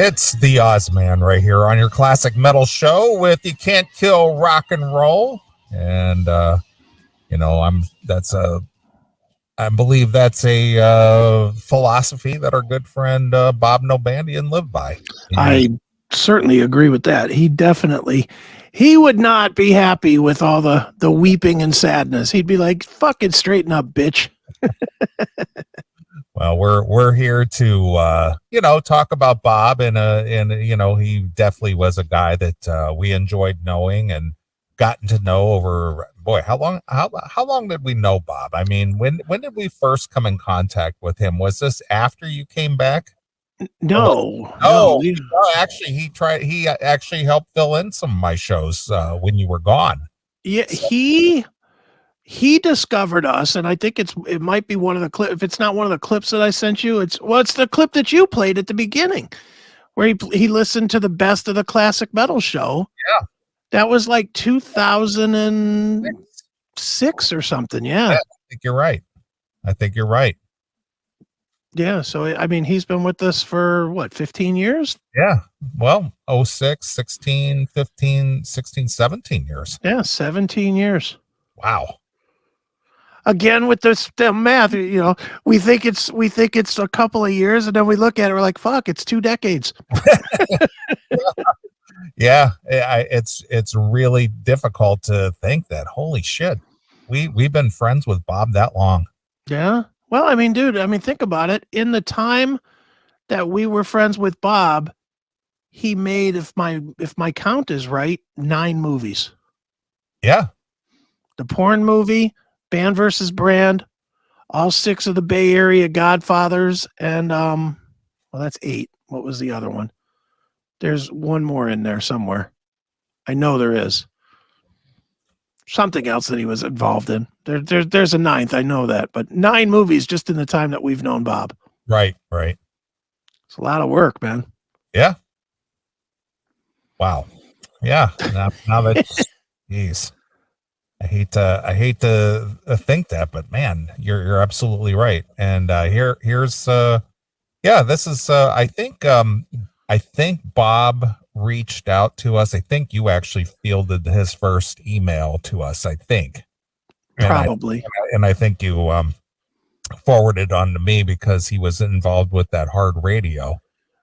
It's the Ozman right here on your classic metal show with You Can't Kill Rock and Roll. And, I believe that's a philosophy that our good friend Bob Nalbandian lived by. I certainly agree with that. He would not be happy with all the weeping and sadness. He'd be like, fucking straighten up, bitch. Well, we're here to talk about Bob, and he definitely was a guy that we enjoyed knowing and gotten to know over. Boy, how long did we know Bob? I mean, when did we first come in contact with him? Was this after you came back? No. Actually, he actually helped fill in some of my shows when you were gone. Yeah, he discovered us, and I think it might be one of the clips. If it's not one of the clips that I sent you, it's the clip that you played at the beginning, where he listened to the Best of the Classic Metal show. Yeah, that was like 2006 or something. Yeah, I think you're right. Yeah, so I mean, he's been with us for what, 15 years? Yeah. Well, 06, 16, 15, 16, 17 years. Yeah, 17 years. Wow. Again, with the math, we think it's a couple of years, and then we look at it, we're like, fuck, it's 2 decades. Yeah, it's really difficult to think that. Holy shit, we've been friends with Bob that long. Yeah. Well, I mean, dude, think about it. In the time that we were friends with Bob, he made, if my count is right, 9 movies. Yeah. The porn movie, Band versus Brand, all 6 of the Bay Area Godfathers, and that's 8. What was the other one? There's one more in there somewhere. I know there is. Something else that he was involved in. There's a 9th, I know that, but 9 movies just in the time that we've known Bob. Right. It's a lot of work, man. Yeah. Wow. Yeah. Now that, geez, I hate to think that, but man, you're absolutely right. And here's this is I think Bob reached out to us. I think you actually fielded his first email to us, I think. Probably. And I think you forwarded on to me because he was involved with that hard radio.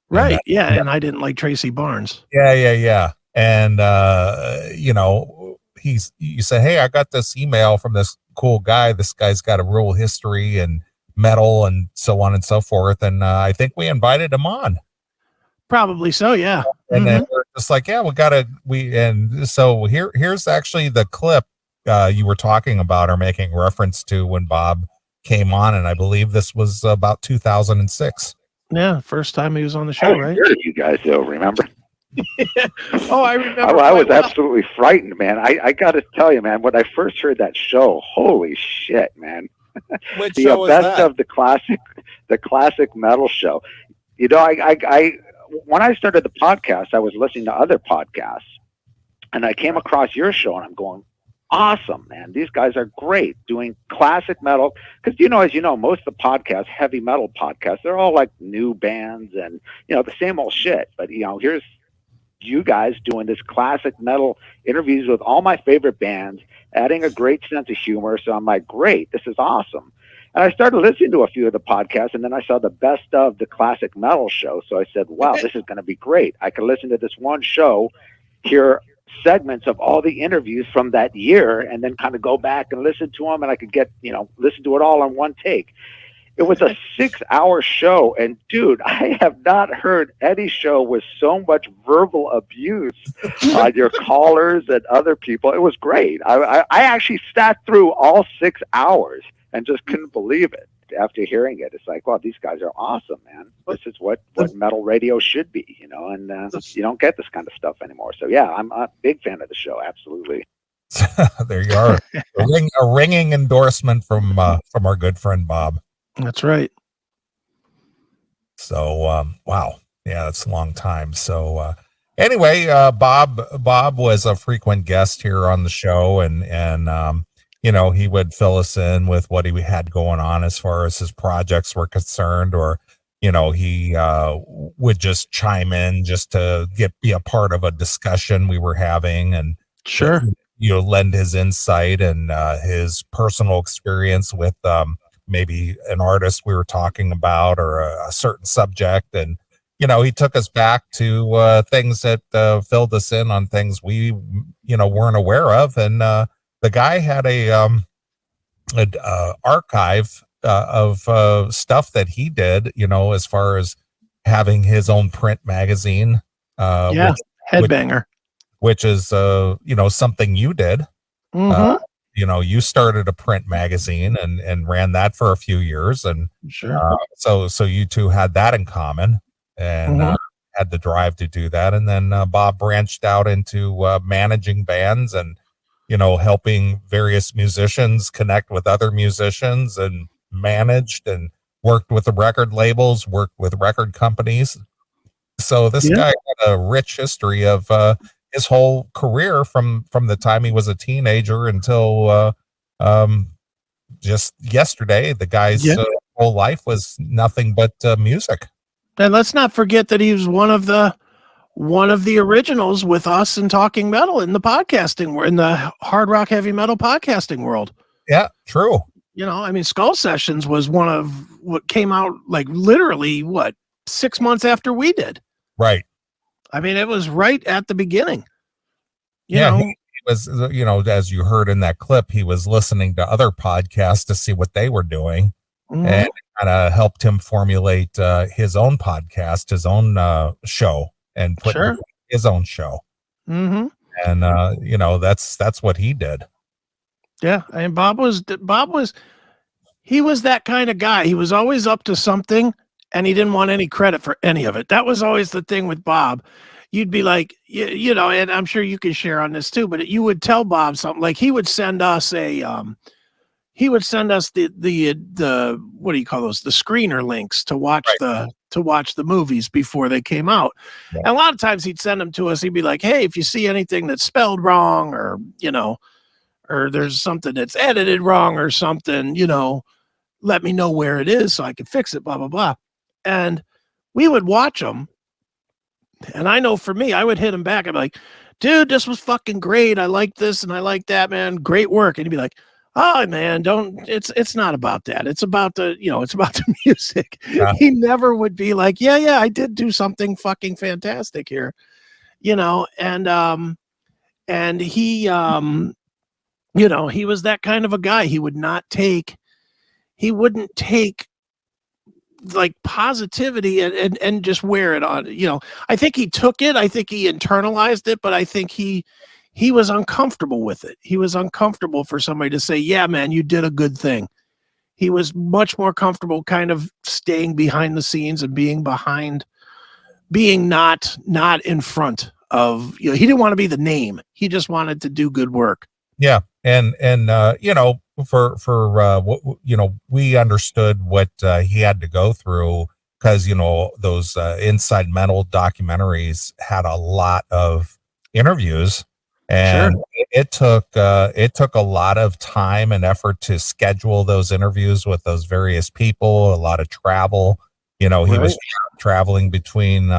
Right. And I didn't like Tracy Barnes. Yeah. And you say, hey, I got this email from this cool guy. This guy's got a real history and metal and so on and so forth. And I think we invited him on. Probably so, yeah. And then we're just like, yeah, and so here's actually the clip you were talking about or making reference to when Bob came on, and I believe this was about 2006. Yeah, first time he was on the show, right? You guys don't remember? Oh, I remember. I was absolutely frightened, man. I got to tell you, man, when I first heard that show, holy shit, man. Which show was Best that? Of the classic metal show. I when I started the podcast, I was listening to other podcasts, and I came across your show, and I'm going, awesome, man. These guys are great doing classic metal. Because, as you know, most of the podcasts, heavy metal podcasts, they're all like new bands and, the same old shit. But, here's you guys doing this classic metal interviews with all my favorite bands, adding a great sense of humor. So I'm like, great, this is awesome. And I started listening to a few of the podcasts, and then I saw the Best of the Classic Metal show. So I said, wow, this is going to be great. I can listen to this one show, hear segments of all the interviews from that year, and then kind of go back and listen to them, and I could get, listen to it all on one take. It was a 6-hour show, and dude, I have not heard any show with so much verbal abuse on your callers and other people. It was great. I actually sat through all 6 hours and just couldn't believe it after hearing it. It's like, wow, these guys are awesome, man. This is what metal radio should be, and you don't get this kind of stuff anymore. So yeah, I'm a big fan of the show. Absolutely. There you are. A ringing endorsement from our good friend Bob. That's right. So wow, yeah, that's a long time. So anyway, Bob was a frequent guest here on the show, and he would fill us in with what he had going on as far as his projects were concerned, or he would just chime in just to be a part of a discussion we were having, and Sure. lend his insight and his personal experience with maybe an artist we were talking about or a certain subject. And he took us back to things that filled us in on things we weren't aware of. And the guy had an archive of stuff that he did, as far as having his own print magazine, Headbanger, which is something you did. mm-hmm. You started a print magazine and ran that for a few years, and Sure. so you two had that in common, and Mm-hmm. had the drive to do that. And then Bob branched out into managing bands and helping various musicians connect with other musicians, and managed and worked with the record labels, worked with record companies. So this guy had a rich history of his whole career from the time he was a teenager until just yesterday. The guy's whole life was nothing but music. And let's not forget that he was one of the originals with us in Talking Metal in the podcasting, in the hard rock heavy metal podcasting world. Yeah, true. Skull Sessions was one of what came out like literally 6 months after we did. Right. It was right at the beginning. He was, as you heard in that clip, he was listening to other podcasts to see what they were doing, mm-hmm. and kind of helped him formulate his own podcast, his own show, and put his own show. Mm-hmm. And that's what he did. Yeah, and Bob was he was that kind of guy. He was always up to something, and he didn't want any credit for any of it. That was always the thing with Bob. You'd be like, and I'm sure you can share on this too, but you would tell Bob something, like he would send us the what do you call those? The screener links to watch the movies before they came out. Yeah. And a lot of times he'd send them to us. He'd be like, hey, if you see anything that's spelled wrong, or or there's something that's edited wrong or something, let me know where it is so I can fix it, blah, blah, blah. And we would watch them. And I know for me, I would hit him back. I'd be like, dude, this was fucking great. I like this and I like that, man. Great work. And he'd be like, oh man, it's not about that. It's about it's about the music. Yeah. He never would be like, yeah, I did do something fucking fantastic here, and he, he was that kind of a guy. He wouldn't take like positivity and just wear it on. I think he took it. I think he internalized it, but I think he was uncomfortable with it. He was uncomfortable for somebody to say, yeah, man, you did a good thing. He was much more comfortable kind of staying behind the scenes and being not in front of, he didn't want to be the name. He just wanted to do good work. Yeah. And we understood what he had to go through, because, those Inside Metal documentaries had a lot of interviews, and it took a lot of time and effort to schedule those interviews with those various people, a lot of travel. He was traveling between,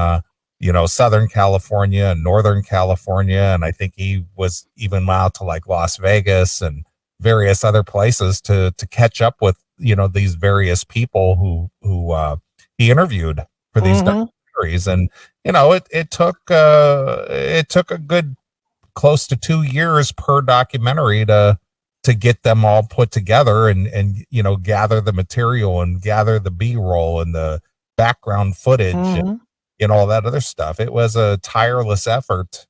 Southern California and Northern California. And I think he was even out to like Las Vegas and various other places to catch up with, these various people who he interviewed for these documentaries. And, it took a good close to 2 years per documentary to get them all put together and gather the material and gather the B-roll and the background footage and all that other stuff. It was a tireless effort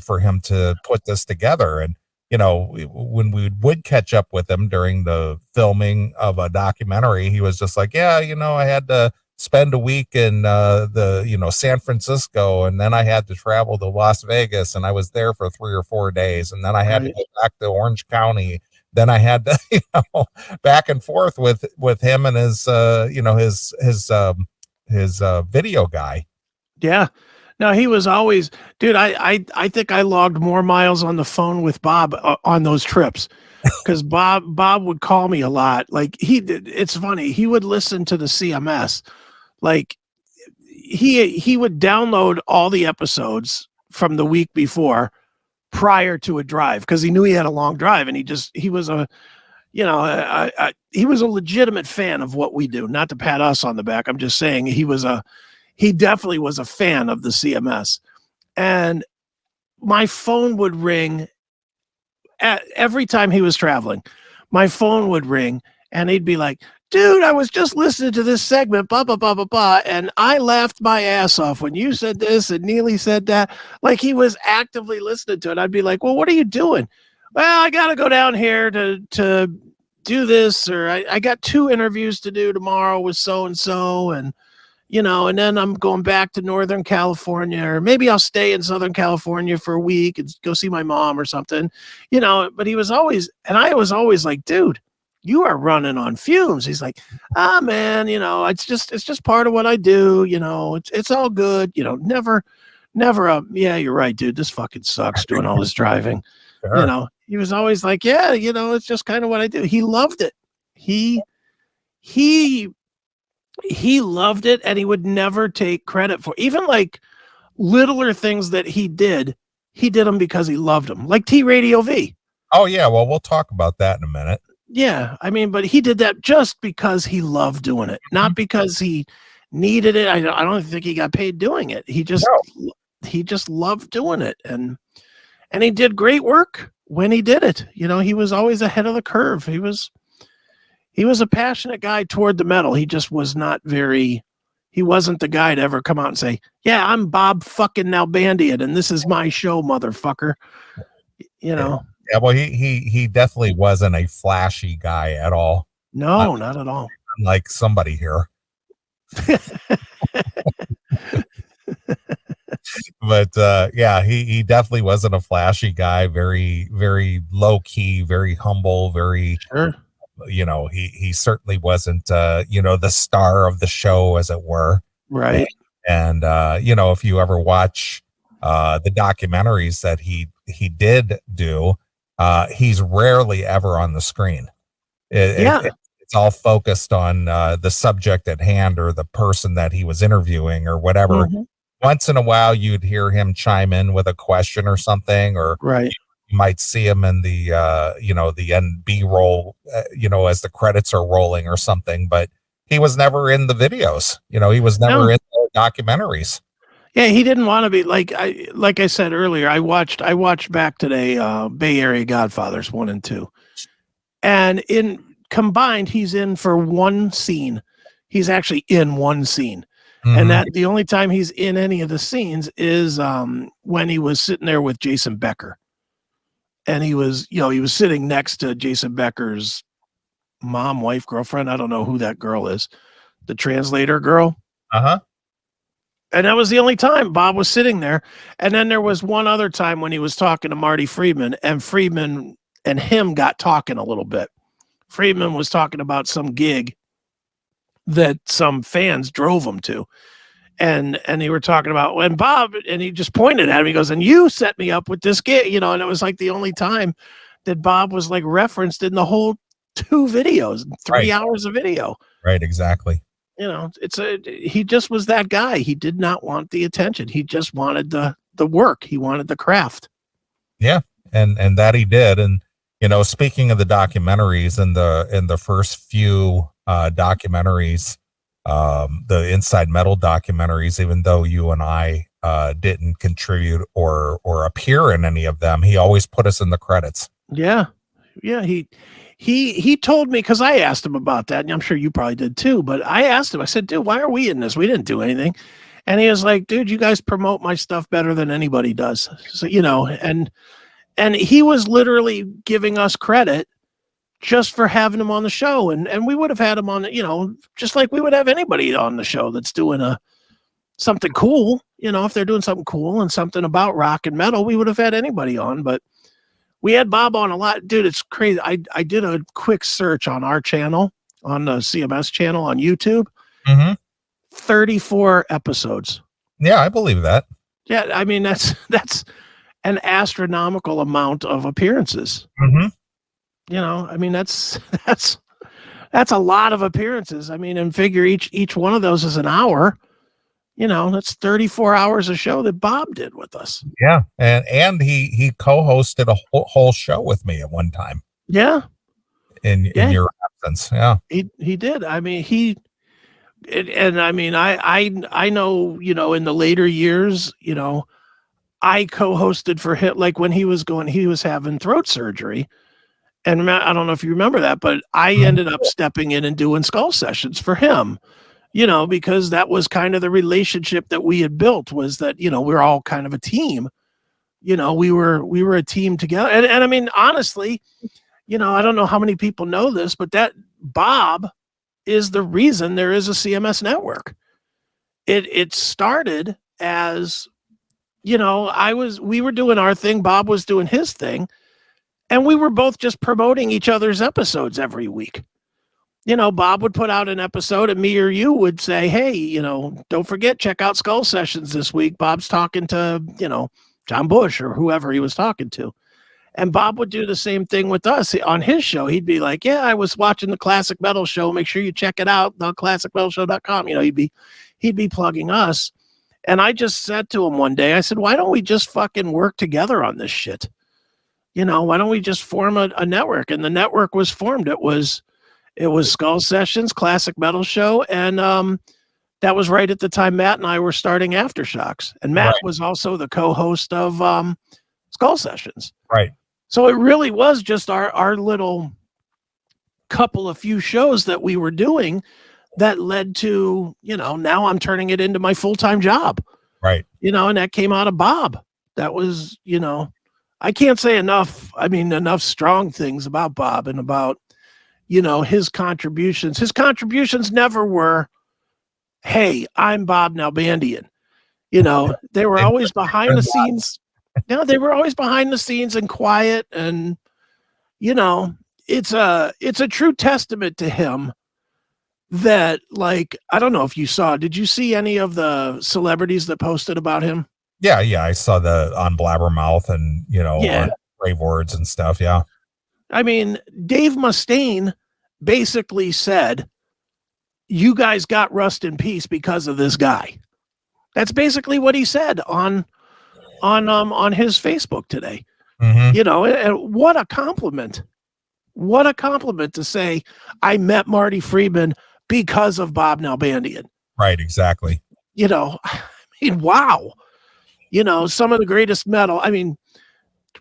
for him to put this together. And when we would catch up with him during the filming of a documentary, he was just like, yeah, I had to spend a week in San Francisco, and then I had to travel to Las Vegas, and I was there for 3 or 4 days, and then I had to go back to Orange County. Then I had to, back and forth with him and his video guy. Yeah. No, he was always, dude, I think I logged more miles on the phone with Bob on those trips, because Bob would call me a lot. Like it's funny. He would listen to the CMS Like he would download all the episodes from the week before prior to a drive because he knew he had a long drive, and he was a he was a legitimate fan of what we do. Not to pat us on the back, I'm just saying he definitely was a fan of the CMS. And my phone would ring every time he was traveling. My phone would ring, and he'd be like, dude, I was just listening to this segment, blah, blah, blah, blah, blah, and I laughed my ass off when you said this and Neeley said that. Like, he was actively listening to it. I'd be like, well, what are you doing? Well, I got to go down here to do this, or I got 2 interviews to do tomorrow with so-and-so, and, and then I'm going back to Northern California, or maybe I'll stay in Southern California for a week and go see my mom or something, but he was always, and I was always like, dude, you are running on fumes. He's like, man, it's just part of what I do. It's all good. Never, yeah, you're right, dude. This fucking sucks doing all this driving. Sure. He was always like, yeah, it's just kind of what I do. He loved it. He loved it, and he would never take credit for even like littler things that he did. He did them because he loved them, like T Radio V. Oh yeah. Well, we'll talk about that in a minute. Yeah, I mean, but he did that just because he loved doing it, not because he needed it. I don't think he got paid doing it. He just loved doing it, and he did great work when he did it. He was always ahead of the curve. He was a passionate guy toward the metal. He just was not he wasn't the guy to ever come out and say, "Yeah, I'm Bob fucking Nalbandian, and this is my show, motherfucker." Yeah, well, he definitely wasn't a flashy guy at all. No, not at all. Like somebody here. But yeah, he definitely wasn't a flashy guy. Very, very low key, very humble, very sure. He certainly wasn't the star of the show, as it were. Right. And if you ever watch the documentaries that he did do, he's rarely ever on the screen. It's all focused on the subject at hand or the person that he was interviewing or whatever. Mm-hmm. Once in a while, you'd hear him chime in with a question or something, or right. You might see him in the the end B-roll, as the credits are rolling or something. But he was never in the videos. He was never in the documentaries. Yeah, he didn't want to be like I said earlier. I watched back today Bay Area Godfathers 1 and 2, and in combined, he's in for one scene. He's actually in one scene, mm-hmm. and that the only time he's in any of the scenes is when he was sitting there with Jason Becker, and he was sitting next to Jason Becker's mom, wife, girlfriend. I don't know who that girl is, the translator girl. Uh-huh. And that was the only time Bob was sitting there. And then there was one other time when he was talking to Marty Friedman, and Friedman and him got talking a little bit. Friedman was talking about some gig that some fans drove him to. And they were talking about when Bob, and he just pointed at him. He goes, and you set me up with this gig, and it was like the only time that Bob was like referenced in the whole 2 videos, 3 hours of video. Right. Exactly. He just was that guy. He did not want the attention. He just wanted the work. He wanted the craft. Yeah. And that he did. And, speaking of the documentaries in the first few documentaries, the Inside Metal documentaries, even though you and I didn't contribute or appear in any of them, he always put us in the credits. Yeah. Yeah. He told me, because I asked him about that, and I'm sure you probably did too, but I asked him, I said, dude, why are we in this? We didn't do anything. And he was like, dude, you guys promote my stuff better than anybody does. So, and he was literally giving us credit just for having him on the show. And we would have had him on, just like we would have anybody on the show that's doing something cool, if they're doing something cool and something about rock and metal, we would have had anybody on, but we had Bob on a lot. Dude, it's crazy. I did a quick search on our channel, on the CMS channel on YouTube. Mm-hmm. 34 episodes. Yeah, I believe that. Yeah, I mean, that's an astronomical amount of appearances. Mm-hmm. I mean, that's That's a lot of appearances. I mean, and figure each one of those is an hour. That's 34 hours of show that Bob did with us. Yeah, and he co-hosted a whole show with me at one time. Yeah, in your absence. Yeah, he did. I mean, I know, in the later years, I co-hosted for him, like when he was having throat surgery. And I don't know if you remember that, but I ended up stepping in and doing skull sessions for him, because that was kind of the relationship that we had built, was that, we're all kind of a team. We were a team together. And I mean, honestly, I don't know how many people know this, but that Bob is the reason there is a CMS network. It started as, we were doing our thing, Bob was doing his thing, and we were both just promoting each other's episodes every week. Bob would put out an episode and me or you would say, hey, don't forget, check out Skull Sessions this week. Bob's talking to, John Bush or whoever he was talking to. And Bob would do the same thing with us on his show. He'd be like, yeah, I was watching the Classic Metal Show. Make sure you check it out, theclassicmetalshow.com. He'd be plugging us. And I just said to him one day, I said, why don't we just fucking work together on this shit? Why don't we just form a network? And the network was formed. It was Skull Sessions, Classic Metal Show, and that was right at the time Matt and I were starting Aftershocks. And Matt was also the co-host of Skull Sessions. Right. So it really was just our little couple of few shows that we were doing that led to, now I'm turning it into my full-time job. Right. And that came out of Bob. That was, I can't say enough strong things about Bob and about, his contributions. His contributions never were, hey, I'm Bob Nalbandian. They were always behind the scenes. Yeah, they were always behind the scenes and quiet. And, it's a true testament to him that, like, I don't know if you saw, did you see any of the celebrities that posted about him? Yeah. I saw on Blabbermouth and, on Brave Words and stuff. Yeah. I mean, Dave Mustaine basically said, you guys got Rust in Peace because of this guy. That's basically what he said on his Facebook today. Mm-hmm. And what a compliment. What a compliment to say, I met Marty Friedman because of Bob Nalbandian. Right, exactly. I mean, wow. Some of the greatest metal. I mean,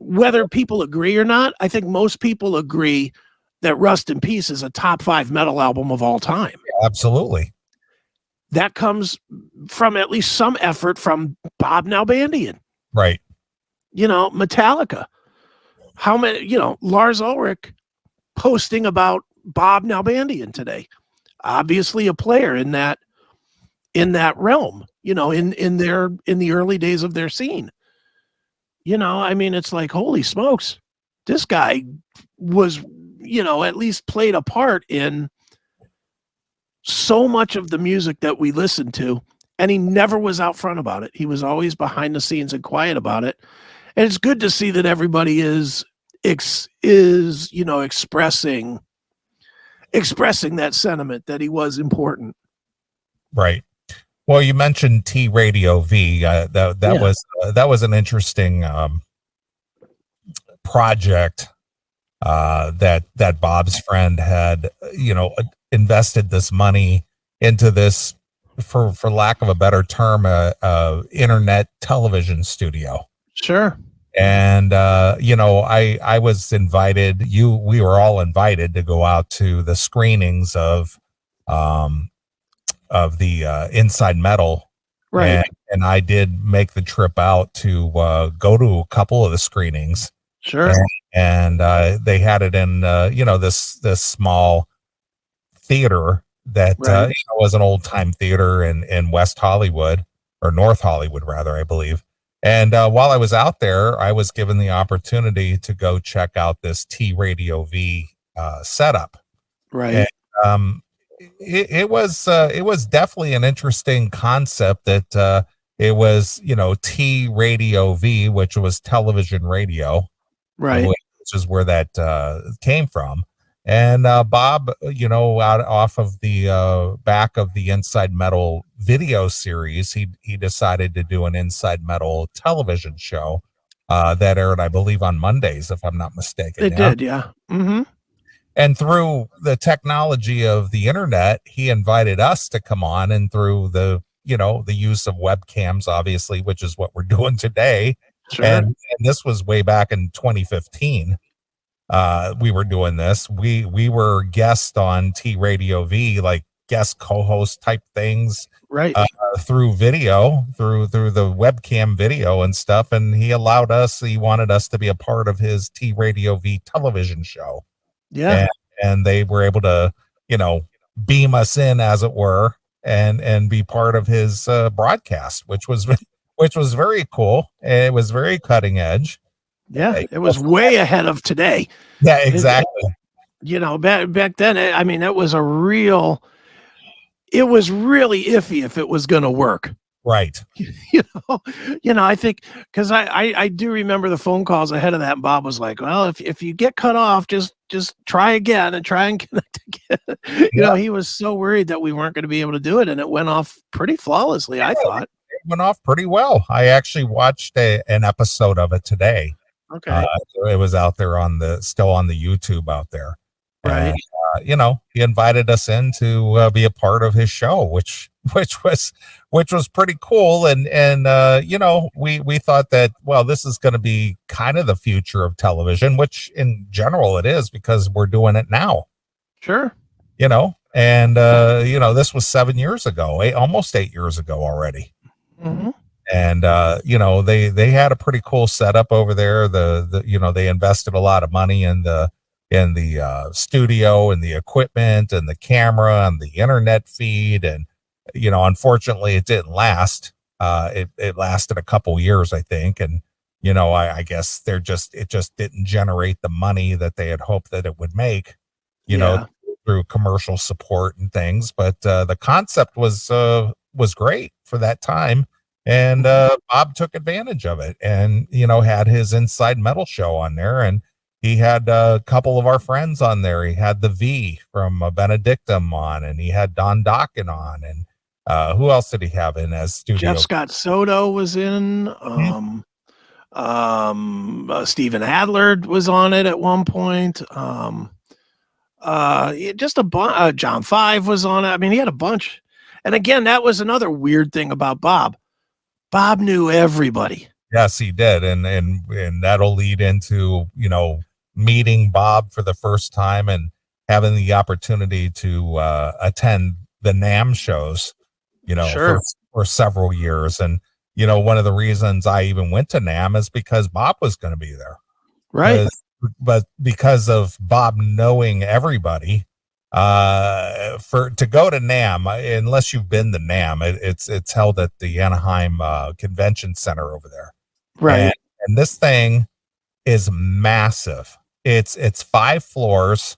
whether people agree or not, I think most people agree that Rust in Peace is a top 5 metal album of all time. Absolutely. That comes from at least some effort from Bob Nalbandian. Right. Metallica. How many, Lars Ulrich posting about Bob Nalbandian today. Obviously a player in that realm, in the early days of their scene. I mean, it's like, holy smokes, this guy was, at least played a part in so much of the music that we listened to, and he never was out front about it. He was always behind the scenes and quiet about it. And it's good to see that everybody is expressing that sentiment that he was important. Right. Well, you mentioned T Radio V. That was an interesting project that Bob's friend had, invested this money into this, for lack of a better term, internet television studio. Sure. And I was invited. We were all invited to go out to the screenings of the Inside Metal, right? And I did make the trip out to go to a couple of the screenings. Sure. And they had it in this small theater that was an old time theater in West Hollywood, or North Hollywood rather, I believe. And while I was out there, I was given the opportunity to go check out this T Radio V setup. Right. And, it was definitely an interesting concept that it was, T Radio V, which was television radio, right, which is where that came from. And Bob, out off of the back of the Inside Metal video series, he decided to do an Inside Metal television show that aired, I believe, on Mondays, if I'm not mistaken. It did, yeah. Mm-hmm. And through the technology of the internet, he invited us to come on, and through the use of webcams, obviously, which is what we're doing today. Sure. And this was way back in 2015. We were doing this. We were guests on T Radio V, like guest co-host type things, right? Through video, through the webcam video and stuff. And he wanted us to be a part of his T Radio V television show. Yeah. And they were able to, beam us in, as it were, and be part of his broadcast, which was very cool. It was very cutting edge. Yeah, it was way ahead of today. Yeah, exactly. Back then, I mean, it was really iffy if it was going to work. Right. I think, because I do remember the phone calls ahead of that. And Bob was like, well, if you get cut off, just try again and try and connect again. He was so worried that we weren't going to be able to do it. And it went off pretty flawlessly, I thought. It went off pretty well. I actually watched an episode of it today. Okay. It was out there still on the YouTube out there. Right. And, he invited us in to be a part of his show, which was pretty cool. And we thought that, well, this is going to be kind of the future of television, which in general it is, because we're doing it now. Sure. And this was 7 years ago, almost 8 years ago already. Mm-hmm. And they had a pretty cool setup over there. They invested a lot of money in the studio and the equipment and the camera and the internet feed. And unfortunately it didn't last. It lasted a couple years, I think. And I guess it just didn't generate the money that they had hoped that it would make, through commercial support and things. But the concept was great for that time. And Bob took advantage of it, and had his Inside Metal show on there, and he had a couple of our friends on there. He had the V from Benedictum on, and he had Don Dokken on, and who else did he have in as studio? Jeff Scott Soto was in. Stephen Adler was on it at one point. Just a bunch. John Five was on it. I mean, he had a bunch. And again, that was another weird thing about Bob. Bob knew everybody. Yes, he did. And that'll lead into, meeting Bob for the first time and having the opportunity to attend the NAMM shows, sure. for several years. And, one of the reasons I even went to NAMM is because Bob was going to be there. Right. But because of Bob knowing everybody, to go to NAMM, unless you've been to NAMM, it's held at the Anaheim Convention Center over there. Right. And this thing is massive. It's 5 floors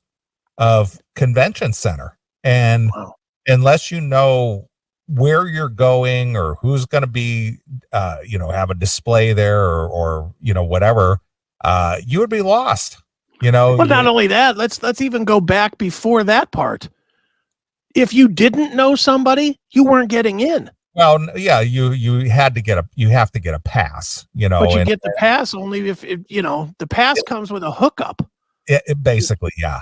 of convention center. And wow. Unless you know where you're going or who's going to be, have a display there or whatever, you would be lost. Well, not only that, let's even go back before that part. If you didn't know somebody, you weren't getting in. Well, yeah, you have to get a pass, But you get the pass only if the pass comes with a hookup. It basically, yeah.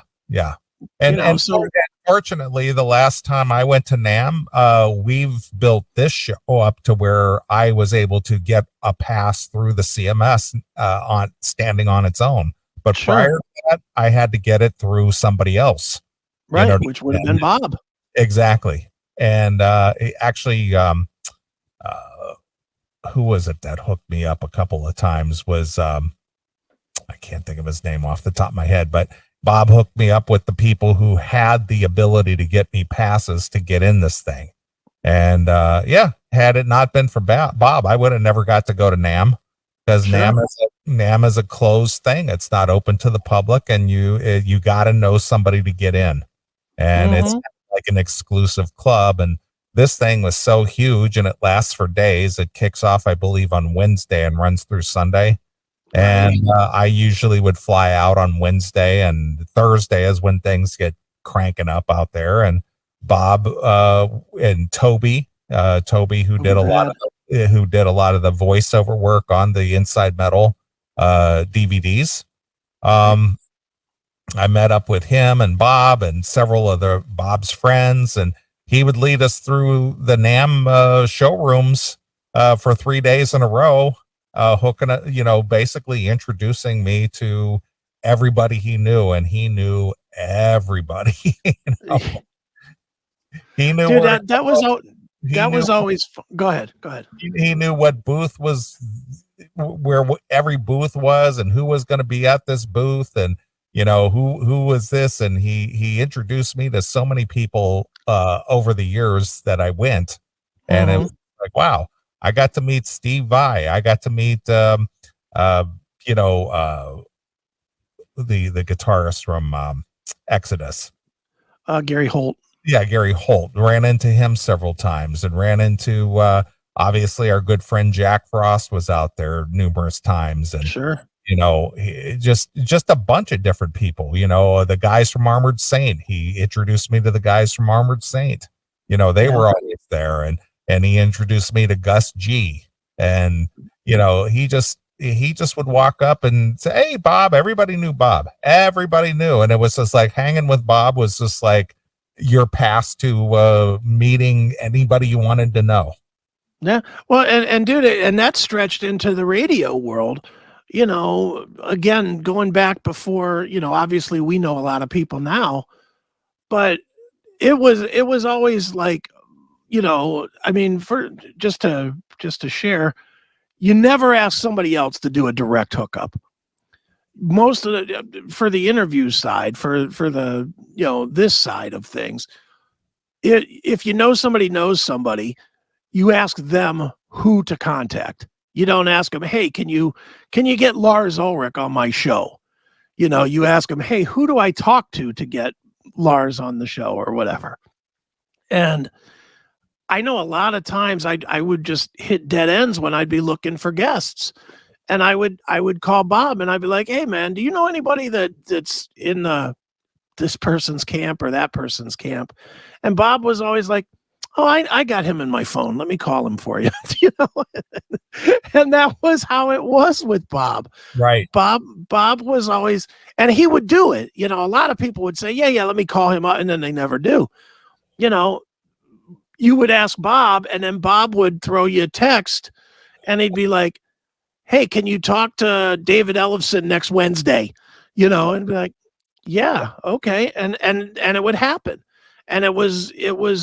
And so fortunately, the last time I went to NAMM, we've built this show up to where I was able to get a pass through the CMS on standing on its own. But sure. Prior to that, I had to get it through somebody else. Right, which would have been Bob. Exactly. And actually, who was it that hooked me up a couple of times was, I can't think of his name off the top of my head, but Bob hooked me up with the people who had the ability to get me passes to get in this thing. And had it not been for Bob, I would have never got to go to NAMM. Because sure. NAMM is a closed thing. It's not open to the public, and you got to know somebody to get in. And It's like an exclusive club. And this thing was so huge, and it lasts for days. It kicks off, I believe, on Wednesday and runs through Sunday. And I usually would fly out on Wednesday, and Thursday is when things get cranking up out there. And Bob and Toby, who did a lot of the voiceover work on the Inside Metal DVDs. I met up with him and Bob and several other Bob's friends, and he would lead us through the NAMM showrooms for 3 days in a row, basically introducing me to everybody he knew, and he knew everybody. He knew. Dude, that was always fun. Go ahead. He knew what booth was, where every booth was, and who was going to be at this booth, and who was this, and he introduced me to so many people over the years that I went, and it was like, wow, I got to meet Steve Vai, I got to meet the guitarist from Exodus, Gary Holt. Yeah, Gary Holt. Ran into him several times, and ran into obviously our good friend Jack Frost was out there numerous times, and sure. Just a bunch of different people, the guys from Armored Saint. He introduced me to the guys from Armored Saint. They were always there, and he introduced me to Gus G. And, he just would walk up and say, "Hey, Bob." Everybody knew Bob. Everybody knew. And it was just like hanging with Bob was just like your pass to meeting anybody you wanted to know. Yeah. Well, and dude, and that stretched into the radio world. Again, going back before, obviously we know a lot of people now, but it was always like, I mean, for just to share, you never ask somebody else to do a direct hookup. Most of for the interview side, for the, this side of things, if somebody knows somebody, you ask them who to contact. You don't ask them, "Hey, can you get Lars Ulrich on my show?" You ask them, "Hey, who do I talk to get Lars on the show," or whatever. And I know a lot of times I would just hit dead ends when I'd be looking for guests, and I would call Bob and I'd be like, "Hey, man, do you know anybody that's in this person's camp or that person's camp?" And Bob was always like, "Oh, I got him in my phone. Let me call him for you." And that was how it was with Bob. Right. Bob was always, and he would do it. A lot of people would say, yeah, let me call him up. And then they never do. You would ask Bob, and then Bob would throw you a text, and he'd be like, "Hey, can you talk to David Ellefson next Wednesday?" And be like, "Yeah, okay." And it would happen. And it was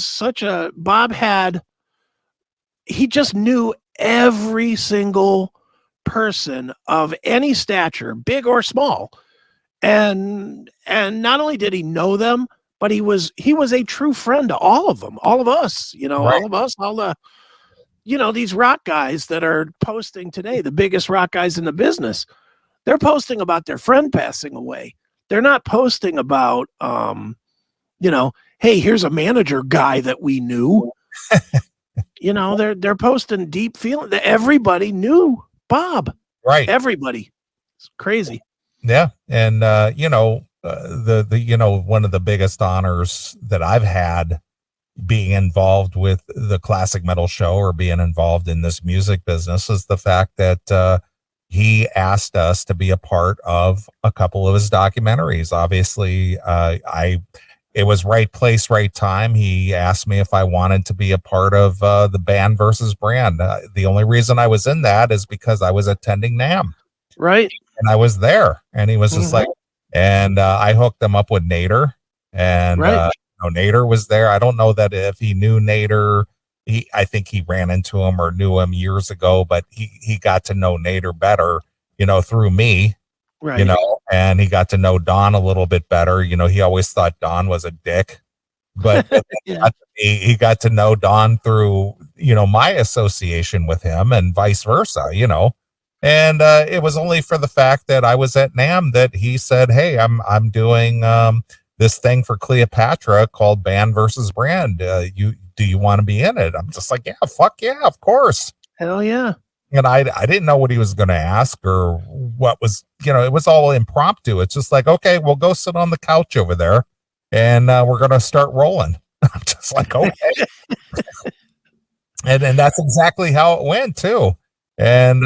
such a, he just knew every single person of any stature, big or small. And not only did he know them, but he was a true friend to all of them, all of us, right. All of us, all the, these rock guys that are posting today, the biggest rock guys in the business, they're posting about their friend passing away. They're not posting about, "Hey, here's a manager guy that we knew." They're posting deep feeling that everybody knew Bob. Right. Everybody. It's crazy. Yeah. And, one of the biggest honors that I've had being involved with the Classic Metal Show or being involved in this music business is the fact that, he asked us to be a part of a couple of his documentaries. Obviously, it was right place, right time. He asked me if I wanted to be a part of the Band versus Brand. The only reason I was in that is because I was attending NAMM. Right. And I was there, and he was just like, and I hooked him up with Nader, and Nader was there. I don't know that if he knew Nader. I think he ran into him or knew him years ago, but he got to know Nader better, through me. Right. And he got to know Don a little bit better. He always thought Don was a dick, but yeah. he got to know Don through, my association with him, and vice versa, and it was only for the fact that I was at NAMM that he said, "Hey, I'm doing this thing for Cleopatra called Band versus Brand. Do you want to be in it?" I'm just like, "Yeah, fuck yeah, of course." Hell yeah. And I didn't know what he was going to ask or what was, it was all impromptu. It's just like, okay, we'll go sit on the couch over there and we're going to start rolling. I'm just like, okay. and that's exactly how it went too. And,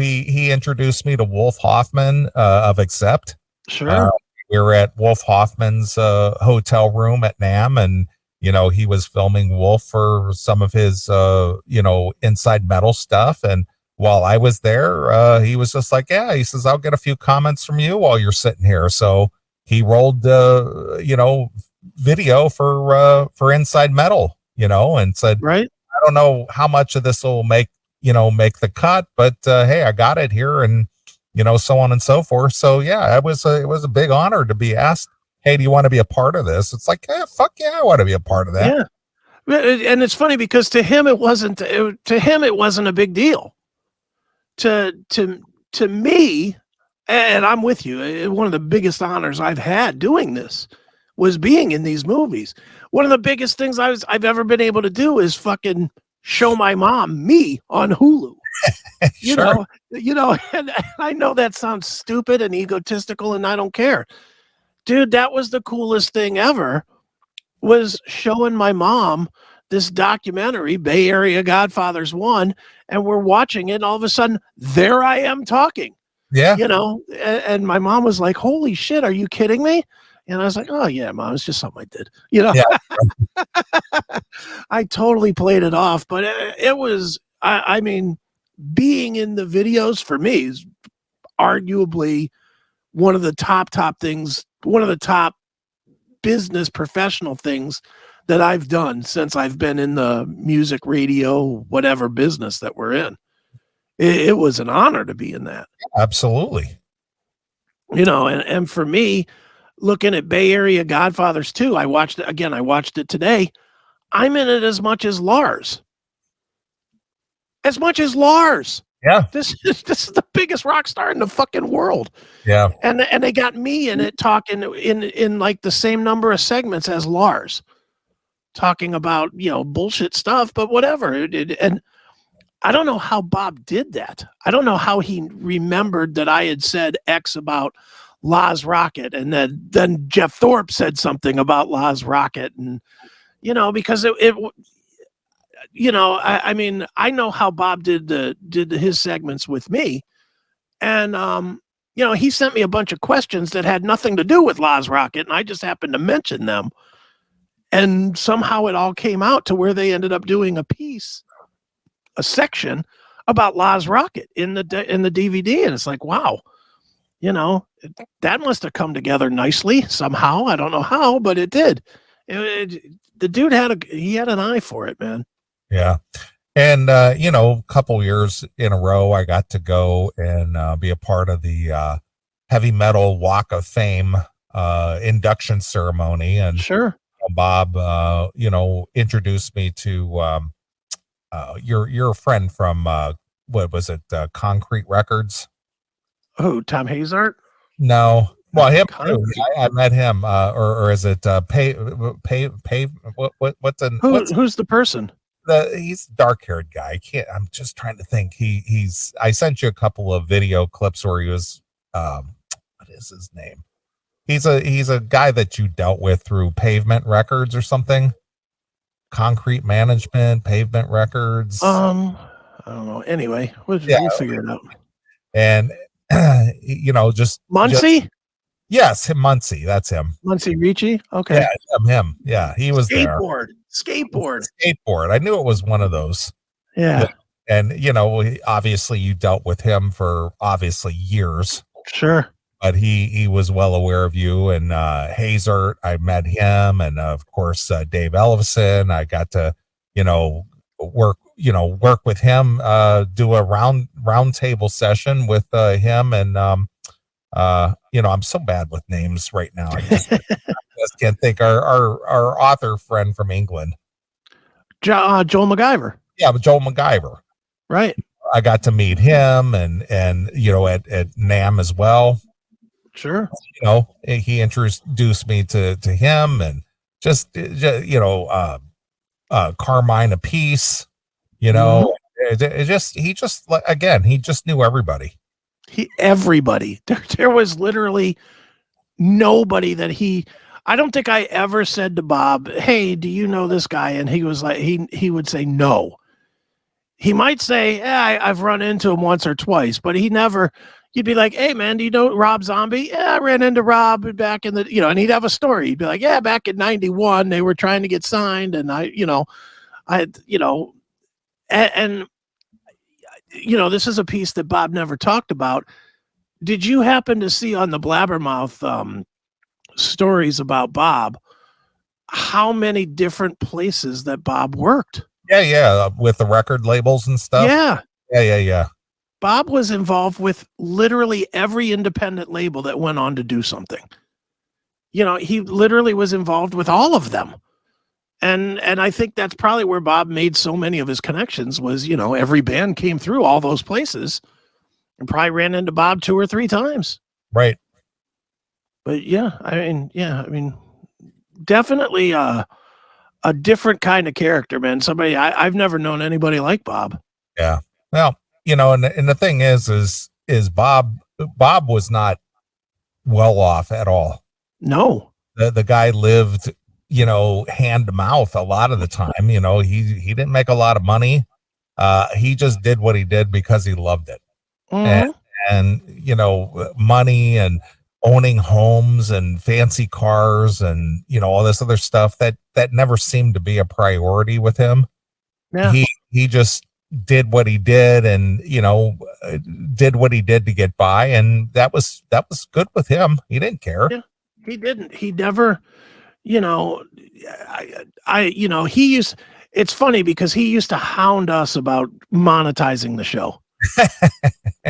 he introduced me to Wolf Hoffman of Accept. Sure. We were at Wolf Hoffman's hotel room at NAMM, and he was filming Wolf for some of his Inside Metal stuff. And while I was there, he was just like, yeah, he says, I'll get a few comments from you while you're sitting here. So he rolled video for Inside Metal, and said, right, I don't know how much of this will make the cut, but hey, I got it here, and so on and so forth. So yeah, it was a big honor to be asked, hey, do you want to be a part of this? It's like, yeah, fuck yeah, I want to be a part of that. Yeah. And it's funny because to him it wasn't a big deal. To me, and I'm with you, one of the biggest honors I've had doing this was being in these movies. One of the biggest things I've ever been able to do is fucking show my mom me on Hulu. Sure. And I know that sounds stupid and egotistical, and I don't care. Dude, that was the coolest thing ever, was showing my mom this documentary, Bay Area Godfathers 1, and we're watching it, and all of a sudden, there I am talking. Yeah. And my mom was like, holy shit, are you kidding me? And I was like, oh, yeah, Mom, it's just something I did. Yeah. I totally played it off, but it was, I mean, being in the videos for me is arguably one of the top things, one of the top business professional things that I've done since I've been in the music, radio, whatever business that we're in. It was an honor to be in that. Absolutely. And for me, looking at Bay Area Godfathers 2, I watched it today. I'm in it as much as Lars. Yeah. This is the biggest rock star in the fucking world. Yeah. And they got me in it talking in like the same number of segments as Lars, talking about, bullshit stuff, but whatever. And I don't know how Bob did that. I don't know how he remembered that I had said X about Laz Rocket, and then Jeff Thorpe said something about Laz Rocket, and because I mean, I know how Bob did his segments with me, and he sent me a bunch of questions that had nothing to do with Laz Rocket, and I just happened to mention them, and somehow it all came out to where they ended up doing a section about Laz Rocket in the DVD, and it's like, wow. That must have come together nicely somehow. I don't know how, but it did. The dude had an eye for it, man. Yeah. And, a couple years in a row, I got to go and be a part of the Heavy Metal Walk of Fame induction ceremony. And sure, Bob, introduced me to your friend from, what was it, Concrete Records? Oh, Tom Hazard? No. Well, him too. I met him, or is it pay? Who's the person? He's a dark-haired guy. I'm just trying to think. I sent you a couple of video clips where he was. What is his name? He's a guy that you dealt with through Pavement Records or something. Concrete Management, Pavement Records. I don't know. Anyway, we'll figure it out. And just Muncie. Yes, Muncie. That's him. Muncie Ricci. Okay. Yeah, him. Yeah, he was Skateboard. I knew it was one of those. Yeah. And obviously you dealt with him for years. Sure. But he was well aware of you, and Hazard, I met him, and of course Dave Elvison. I got to work with him, do a round table session with him, and I'm so bad with names right now. I just can't think. Our author friend from England, Joel MacGyver. Yeah, but Joel MacGyver. Right. I got to meet him, and at NAMM as well. Sure. He introduced me to him, and just Carmine Apiece. He just knew everybody. Everybody. There was literally nobody that I don't think I ever said to Bob, "Hey, do you know this guy?" And he was like, he would say no. He might say, "Yeah, I've run into him once or twice," but he never. You'd be like, "Hey, man, do you know Rob Zombie?" "Yeah, I ran into Rob back in the," and he'd have a story. He'd be like, "Yeah, back in '91, they were trying to get signed, and and this is a piece that Bob never talked about. Did you happen to see on the Blabbermouth stories about Bob how many different places that Bob worked? Yeah, with the record labels and stuff. Yeah. Bob was involved with literally every independent label that went on to do something. He literally was involved with all of them. And I think that's probably where Bob made so many of his connections was, every band came through all those places and probably ran into Bob 2 or 3 times. Right. But definitely a different kind of character, man. Somebody I've never known anybody like Bob. Yeah. Well, and the thing is Bob was not well off at all. No. The guy lived, hand to mouth a lot of the time. He didn't make a lot of money. He just did what he did because he loved it. Mm-hmm. And money and owning homes and fancy cars and all this other stuff that never seemed to be a priority with him. Yeah. He just did what he did and did what he did to get by, and that was good with him. He didn't care. Yeah, he didn't. He never, he used, it's funny because he used to hound us about monetizing the show.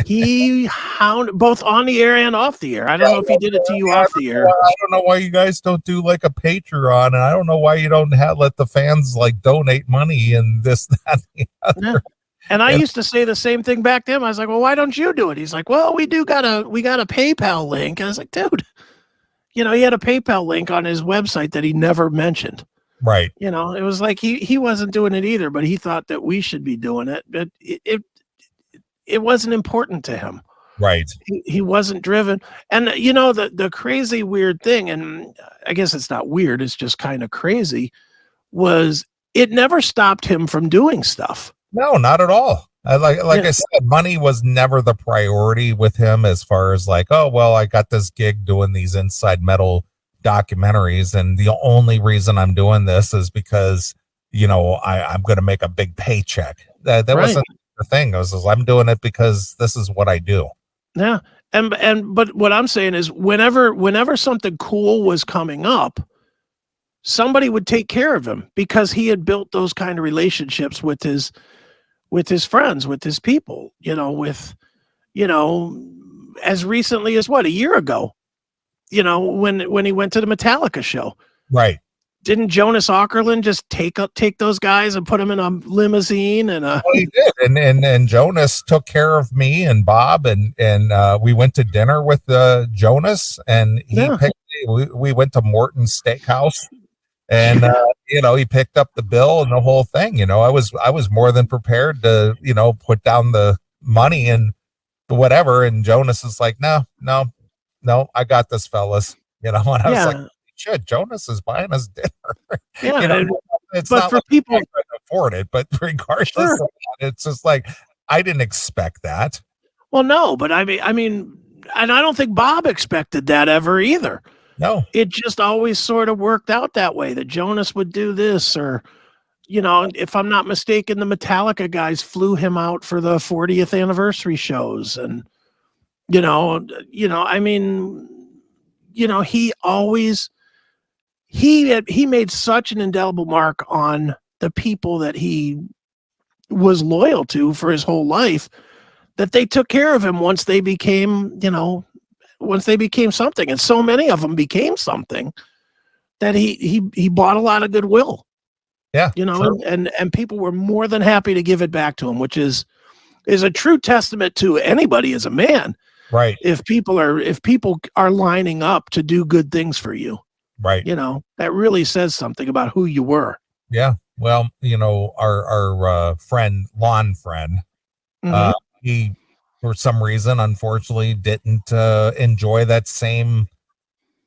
He hounded both on the air and off the air. I don't know if he did it to you off the air. I don't know why you guys don't do like a Patreon, and I don't know why you don't let the fans like donate money and this, that, and the other. Yeah. And I used to say the same thing back then. I was like, "Well, why don't you do it?" He's like, "Well, we got a PayPal link." And I was like, "Dude, he had a PayPal link on his website that he never mentioned." Right. It was like he wasn't doing it either, but he thought that we should be doing it. But it wasn't important to him. Right. He wasn't driven. And the crazy weird thing, and I guess it's not weird, it's just kind of crazy, was it never stopped him from doing stuff. No, not at all. I said, money was never the priority with him as far as like, oh, well, I got this gig doing these Inside Metal documentaries, and the only reason I'm doing this is because, I'm going to make a big paycheck. That right. Wasn't the thing. I'm doing it because this is what I do. Yeah. But what I'm saying is whenever something cool was coming up, somebody would take care of him because he had built those kind of relationships with his friends, with his people, as recently as a year ago, when he went to the Metallica show. Right. Didn't Jonas Åkerlund just take those guys and put them in a limousine well, he did. And Jonas took care of me and Bob and we went to dinner with Jonas, and we went to Morton's Steakhouse. And he picked up the bill and the whole thing. I was more than prepared to put down the money and whatever. And Jonas is like, no, I got this, fellas. And I was like, shit, Jonas is buying us dinner. Yeah, it's but not for like people I couldn't afford it, but regardless of that, it's just like I didn't expect that. Well, no, but I mean, and I don't think Bob expected that ever either. No, it just always sort of worked out that way, that Jonas would do this, or, if I'm not mistaken, the Metallica guys flew him out for the 40th anniversary shows. And, he always, he made such an indelible mark on the people that he was loyal to for his whole life that they took care of him once they became, something. And so many of them became something that he bought a lot of goodwill. Yeah. Sure. And people were more than happy to give it back to him, which is a true testament to anybody as a man. Right. If people are lining up to do good things for you. Right. That really says something about who you were. Yeah. Well, our friend, lawn friend, he for some reason, unfortunately, didn't enjoy that same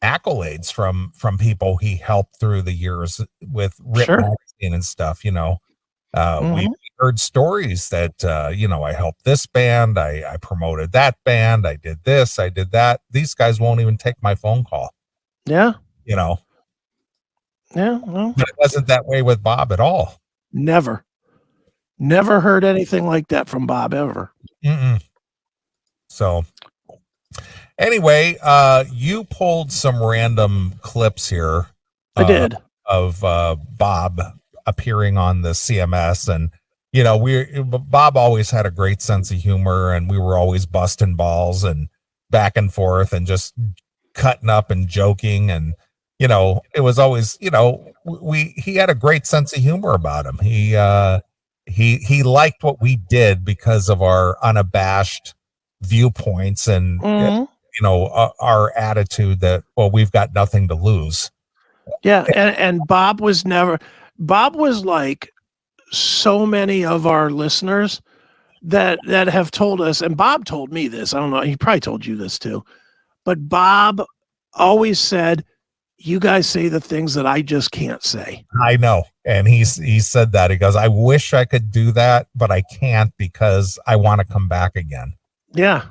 accolades from people he helped through the years with Rip Sure. Magazine and stuff. We Mhm. heard stories that I helped this band, I promoted that band, I did this, I did that. These guys won't even take my phone call. Yeah. You know, Yeah. Well, but it wasn't that way with Bob at all. never heard anything like that from Bob ever. Mm-mm. So anyway, you pulled some random clips here. I did. Of Bob appearing on the CMS, and Bob always had a great sense of humor, and we were always busting balls and back and forth and just cutting up and joking, and it was always he had a great sense of humor about him. He liked what we did because of our unabashed viewpoints and Mhm. our attitude that, well, we've got nothing to lose. Yeah, and Bob was like so many of our listeners that have told us, and Bob told me this. I don't know, he probably told you this too. But Bob always said, "You guys say the things that I just can't say." I know. And he said that. He goes, "I wish I could do that, but I can't because I want to come back again." Yeah.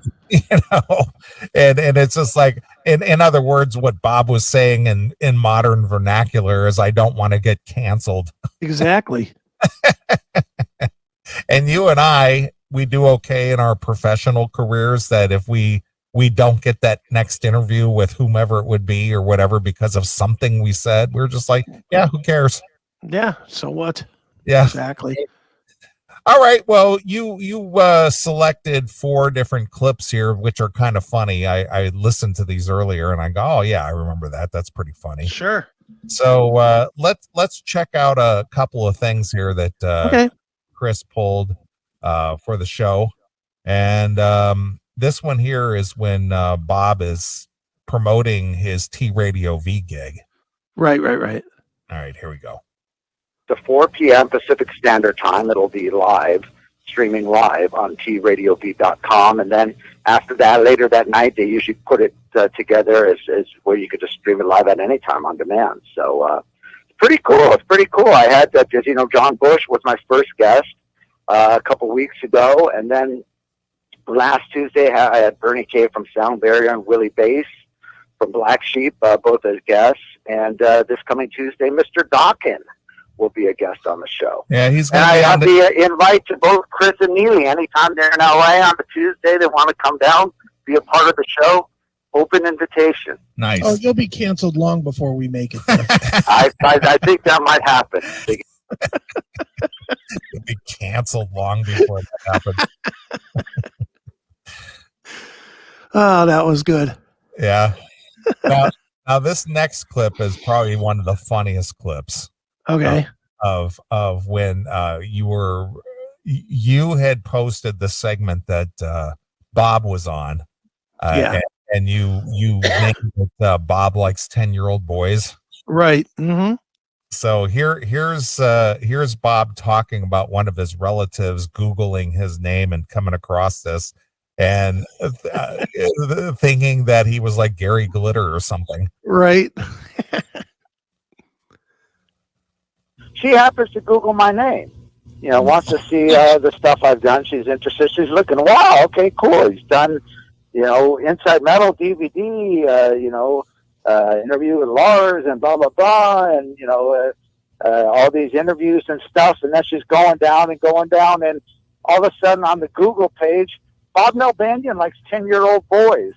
And it's just like, in other words, what Bob was saying in modern vernacular is, I don't want to get canceled. Exactly. And you and we do okay in our professional careers, that if we don't get that next interview with whomever it would be or whatever because of something we said, we're just like, yeah, who cares? Yeah. So what? Yeah. Exactly. All right. Well, you selected 4 different clips here, which are kind of funny. I listened to these earlier and I go, oh yeah, I remember that. That's pretty funny. Sure. So let's check out a couple of things here that Okay. Chris pulled for the show. And this one here is when Bob is promoting his T Radio V gig. Right. All right, here we go. To 4 p.m. Pacific Standard Time. It'll be streaming live on TRadioV.com. And then after that, later that night, they usually put it together as where you could just stream it live at any time on demand. So it's pretty cool. I had, John Bush was my first guest a couple weeks ago. And then last Tuesday, I had Bernie K from Sound Barrier and Willie Bass from Black Sheep, both as guests. And this coming Tuesday, Mr. Dawkins will be a guest on the show. Yeah, he's going to be. I have the invite to both Chris and Neeley. Anytime they're in LA on the Tuesday, they want to come down, be a part of the show. Open invitation. Nice. Oh, you'll be canceled long before we make it. I think that might happen. You'll be canceled long before that happens. Oh, that was good. Yeah. Now this next clip is probably one of the funniest clips. Okay. Of when you had posted the segment that Bob was on, Yeah. and you named it Bob Likes 10-year-old boys. Right. Mm-hmm. So here's Bob talking about one of his relatives Googling his name and coming across this and thinking that he was like Gary Glitter or something. Right. She happens to Google my name. Wants to see the stuff I've done. She's interested. She's looking, wow, okay, cool. He's done, Inside Metal DVD, interview with Lars and blah, blah, blah, and, all these interviews and stuff. And then she's going down, and all of a sudden on the Google page, Bob Nalbandian likes 10-year-old boys.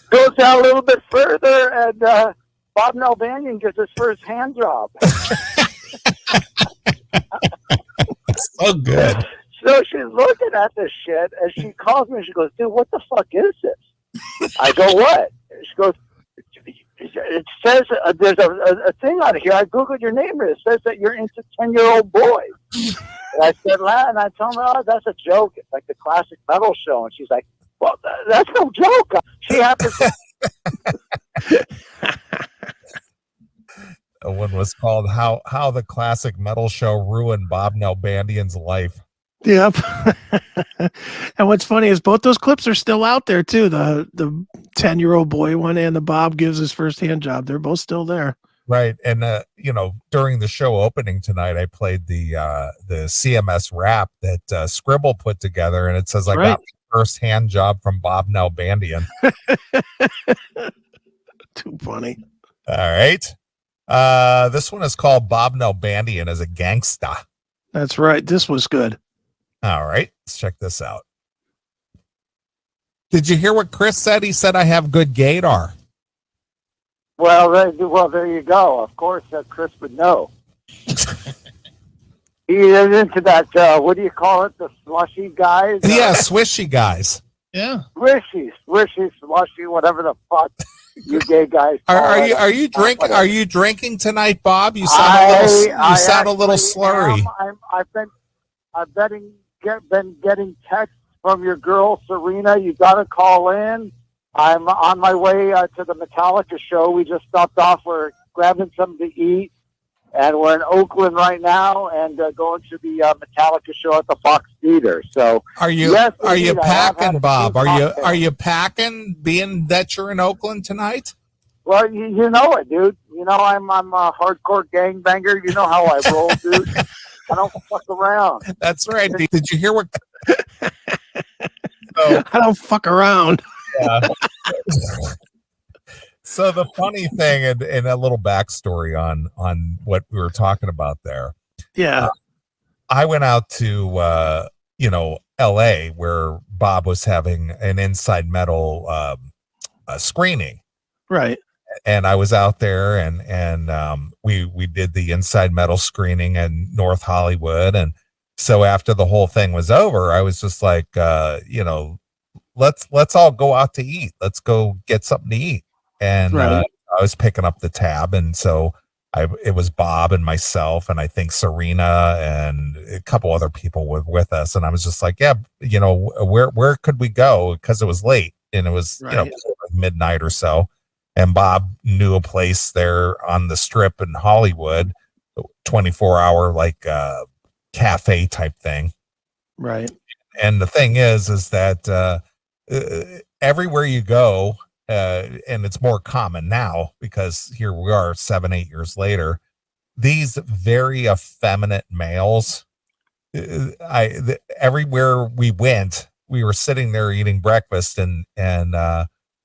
Goes down a little bit further, and Bob Nalbandian gets his first hand job. So good. So she's looking at this shit, and she calls me and she goes, dude, what the fuck is this? I go, what? She goes, it says there's a thing on here. I Googled your name, and it says that you're into 10-year-old boys. And I said, and I told her, oh, that's a joke. It's like the classic metal show. And she's like, well, that's no joke. She happens to... One was called "How the Classic Metal Show Ruined Bob Nalbandian's Life." Yep. And what's funny is both those clips are still out there too. The 10-year-old boy one and the Bob gives his first hand job. They're both still there. Right. And during the show opening tonight, I played the CMS rap that Scribble put together, and it says I got my first hand job from Bob Nalbandian. Too funny. All right. This one is called Bob Nalbandian as a Gangsta. That's right. This was good. All right. Let's check this out. Did you hear what Chris said? He said I have good gaydar. Well, there you go. Of course, Chris would know. He is into that, what do you call it, the slushy guys? Yeah, swishy guys. Yeah. Swishy, slushy, whatever the fuck you gay guys call Are it. you drinking? Are you drinking tonight, Bob? You sound a little slurry. I've been getting texts from your girl Serena. You got to call in. I'm on my way to the Metallica show. We just stopped off. We're grabbing something to eat, and we're in Oakland right now, and going to the Metallica show at the Fox Theater. So, are you yes, are you indeed, packing, Bob? Are you? you packing? Being that you're in Oakland tonight? Well, you know it, dude. You know I'm a hardcore gangbanger. You know how I roll, dude. I don't fuck around. That's right. Did you hear what? I don't fuck around. Yeah. So the funny thing, and a little backstory on what we were talking about there. Yeah. I went out to LA where Bob was having an Inside Metal screening. Right. And I was out there and we did the Inside Metal screening in North Hollywood. And so after the whole thing was over, I was just like, let's all go out to eat. Let's go get something to eat. And I was picking up the tab. And so it was Bob and myself, and I think Serena and a couple other people were with us. And I was just like, yeah, where could we go? Because it was late and it was, midnight or so. And Bob knew a place there on the Strip in Hollywood, 24-hour like cafe type thing. Right. And the thing is that everywhere you go, and it's more common now because here we are 7-8 years later, these very effeminate males, everywhere we went, we were sitting there eating breakfast and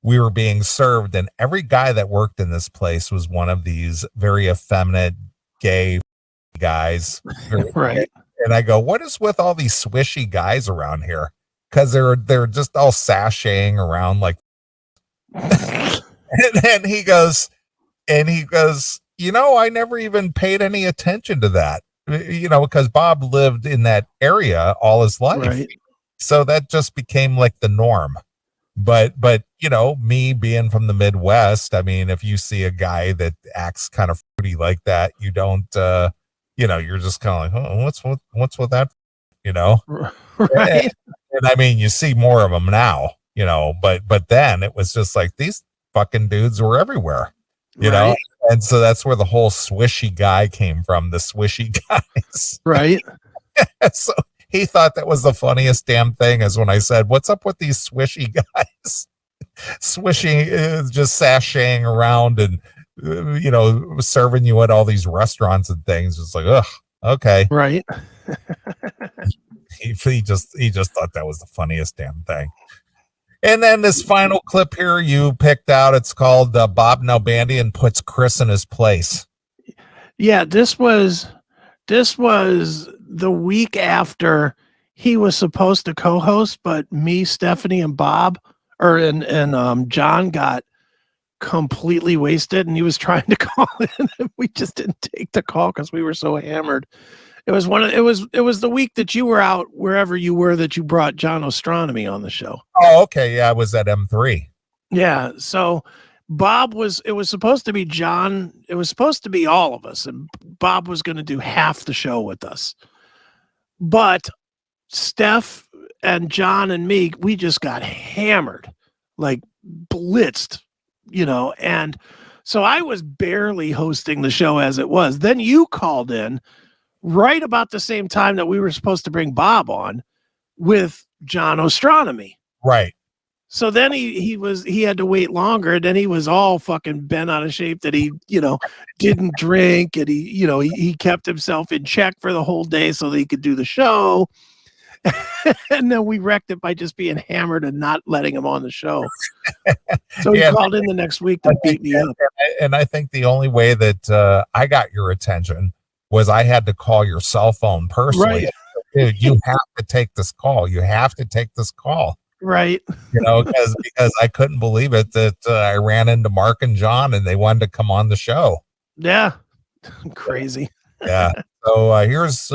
we were being served, and every guy that worked in this place was one of these very effeminate gay guys. Right. And I go, what is with all these swishy guys around here? Because they're just all sashaying around like. and he goes, I never even paid any attention to that, because Bob lived in that area all his life. Right. So that just became like the norm. But me being from the Midwest, I mean, if you see a guy that acts kind of fruity like that, you don't, you're just kind of like, oh, what's with that, Right. And I mean, you see more of them now, but then it was just like these fucking dudes were everywhere, you know? And so that's where the whole swishy guy came from, the swishy guys. Right. So he thought that was the funniest damn thing, is when I said, what's up with these swishy guys? Swishing, just sashaying around and, serving you at all these restaurants and things. It's like, ugh, okay. Right. He just thought that was the funniest damn thing. And then this final clip here you picked out, it's called Bob Nalbandian puts Chris in his place. Yeah, this was the week after he was supposed to co-host, but me, Stephanie, and Bob and John got completely wasted, and he was trying to call in, and we just didn't take the call because we were so hammered. It was the week that you were out wherever you were, that you brought John Astronomy on the show. Oh, okay. Yeah, I was at M3. Yeah. So it was supposed to be John. It was supposed to be all of us, and Bob was going to do half the show with us. But Steph and John and me, we just got hammered, like blitzed, and So I was barely hosting the show as it was. Then you called in right about the same time that we were supposed to bring Bob on with John Astronomy. Right. So then he had to wait longer. And then he was all fucking bent out of shape that he, didn't drink, and he kept himself in check for the whole day so that he could do the show. And then we wrecked it by just being hammered and not letting him on the show. So he called in the next week to beat me up. And I think the only way that I got your attention was I had to call your cell phone personally. Right. Dude, you have to take this call. You have to take this call. Right. Because I couldn't believe it that I ran into Mark and John and they wanted to come on the show. Yeah. Crazy. Yeah. So here's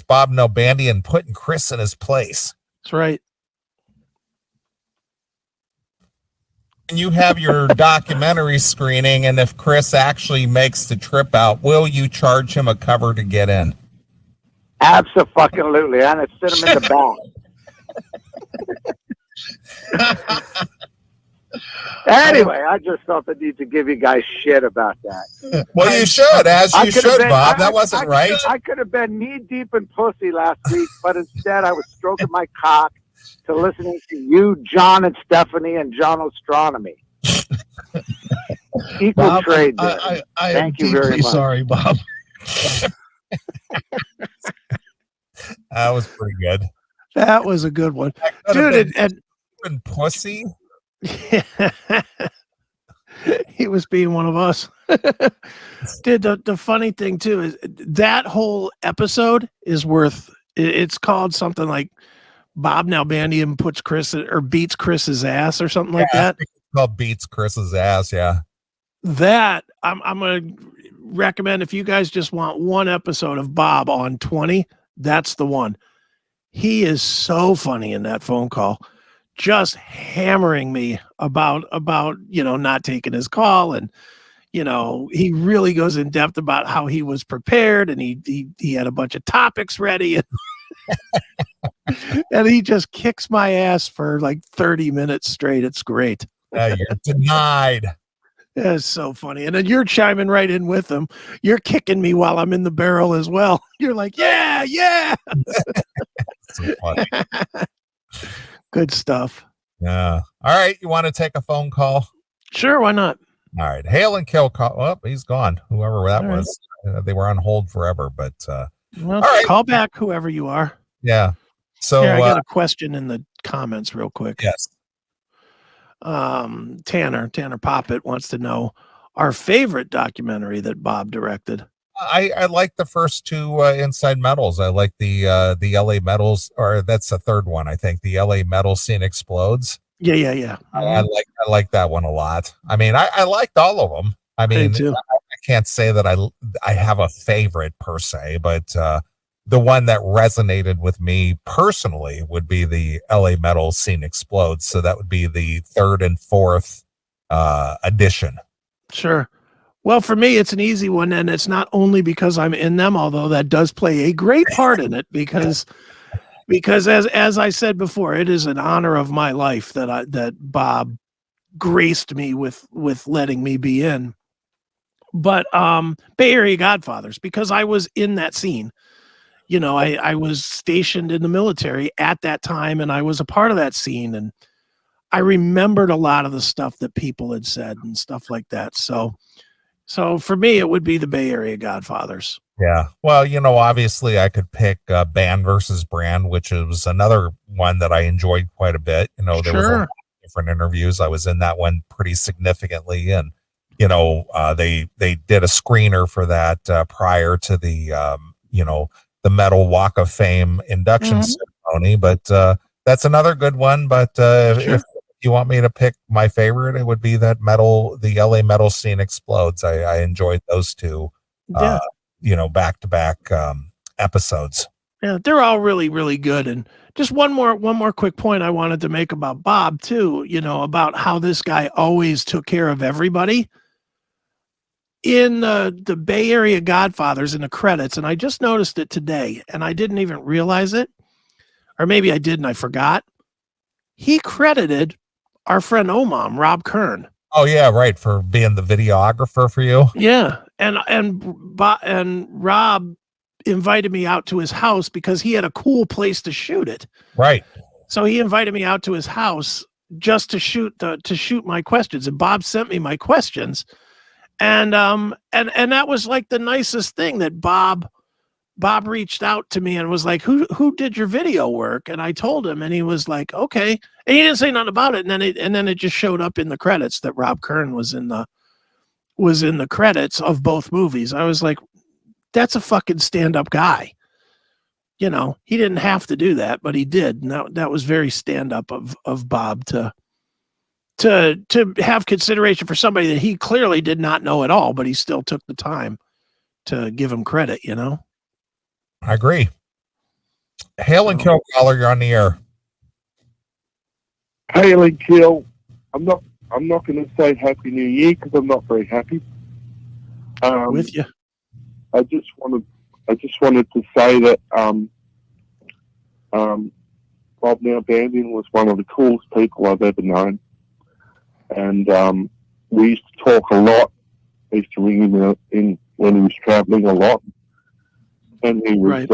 Bob Nalbandian putting Chris in his place. That's right. And you have your documentary screening, and if Chris actually makes the trip out, will you charge him a cover to get in? Absolutely. I'm going to sit him in the back. Anyway, I just felt the need to give you guys shit about that. Well, you should, as you should, Bob. That wasn't right. I could have been knee deep in pussy last week, but instead I was stroking my cock to listening to you, John and Stephanie, and John Astronomy. Equal Bob, trade there. I Thank am you very deeply much. sorry, Bob. That was pretty good. That was a good one. Dude, and pussy. He was being one of us. Dude, the funny thing too is that whole episode is worth. It's called something like Bob Nalbandian puts Chris or beats Chris's ass or something like that. It's called beats Chris's ass. Yeah. That I'm gonna recommend if you guys just want one episode of Bob on 20. That's the one. He is so funny in that phone call, just hammering me about not taking his call, and he really goes in depth about how he was prepared, and he had a bunch of topics ready, and he just kicks my ass for like 30 minutes straight. It's great. You're denied. It's so funny. And then you're chiming right in with them. You're kicking me while I'm in the barrel as well. You're like, yeah. So funny. Good stuff. Yeah. All right. You want to take a phone call? Sure. Why not? All right. Hail and kill call. Oh, he's gone. Whoever that All right. was. They were on hold forever, but Well, all right. Call back whoever you are. Yeah. So Here, I got a question in the comments real quick. yes. Tanner Poppet wants to know our favorite documentary that Bob directed. I like the first two Inside Metals. I like the LA Metals, or that's the third one, I think. The LA Metal Scene Explodes. Yeah. I like that one a lot. I mean, I liked all of them. I mean, too. I can't say that I have a favorite per se, but the one that resonated with me personally would be the LA Metal Scene Explodes. So that would be the third and fourth edition. Sure. Well, for me, it's an easy one, and it's not only because I'm in them, although that does play a great part in it, because as I said before, it is an honor of my life that Bob graced me with letting me be in. But Bay Area Godfathers, because I was in that scene. I was stationed in the military at that time, and I was a part of that scene, and I remembered a lot of the stuff that people had said and stuff like that. So for me, it would be the Bay Area Godfathers. Yeah. Well, obviously I could pick Band versus Brand, which is another one that I enjoyed quite a bit. There was a lot of different interviews. I was in that one pretty significantly. And, they did a screener for that prior to the, the Metal Walk of Fame induction ceremony. But that's another good one. But if you want me to pick my favorite, it would be the LA Metal Scene Explodes. I enjoyed those two, back-to-back episodes. Yeah, they're all really, really good. And just one more quick point I wanted to make about Bob too, about how this guy always took care of everybody. In the Bay Area Godfathers, in the credits, and I just noticed it today, and I didn't even realize it, or maybe I did and I forgot. He credited our friend Rob Kern. Oh yeah, right. For being the videographer for you. Yeah, and Rob invited me out to his house because he had a cool place to shoot it. Right. So he invited me out to his house just to shoot my questions, and Bob sent me my questions, and that was like the nicest thing that Bob reached out to me and was like, who did your video work? And I told him, and he was like, okay, and he didn't say nothing about it, and then it just showed up in the credits that Rob Kern was in the credits of both movies. I was like, that's a fucking stand-up guy. You know, he didn't have to do that, but he did. And that was very stand-up of Bob to have consideration for somebody that he clearly did not know at all, but he still took the time to give him credit, you know? I agree. Hail and Kill Caller, you're on the air. Hail and Kill. I'm not going to say Happy New Year because I'm not very happy. With you. I just wanted to say that Bob Nalbandian was one of the coolest people I've ever known, and we used to talk a lot. I used to ring him in when he was traveling a lot, and he was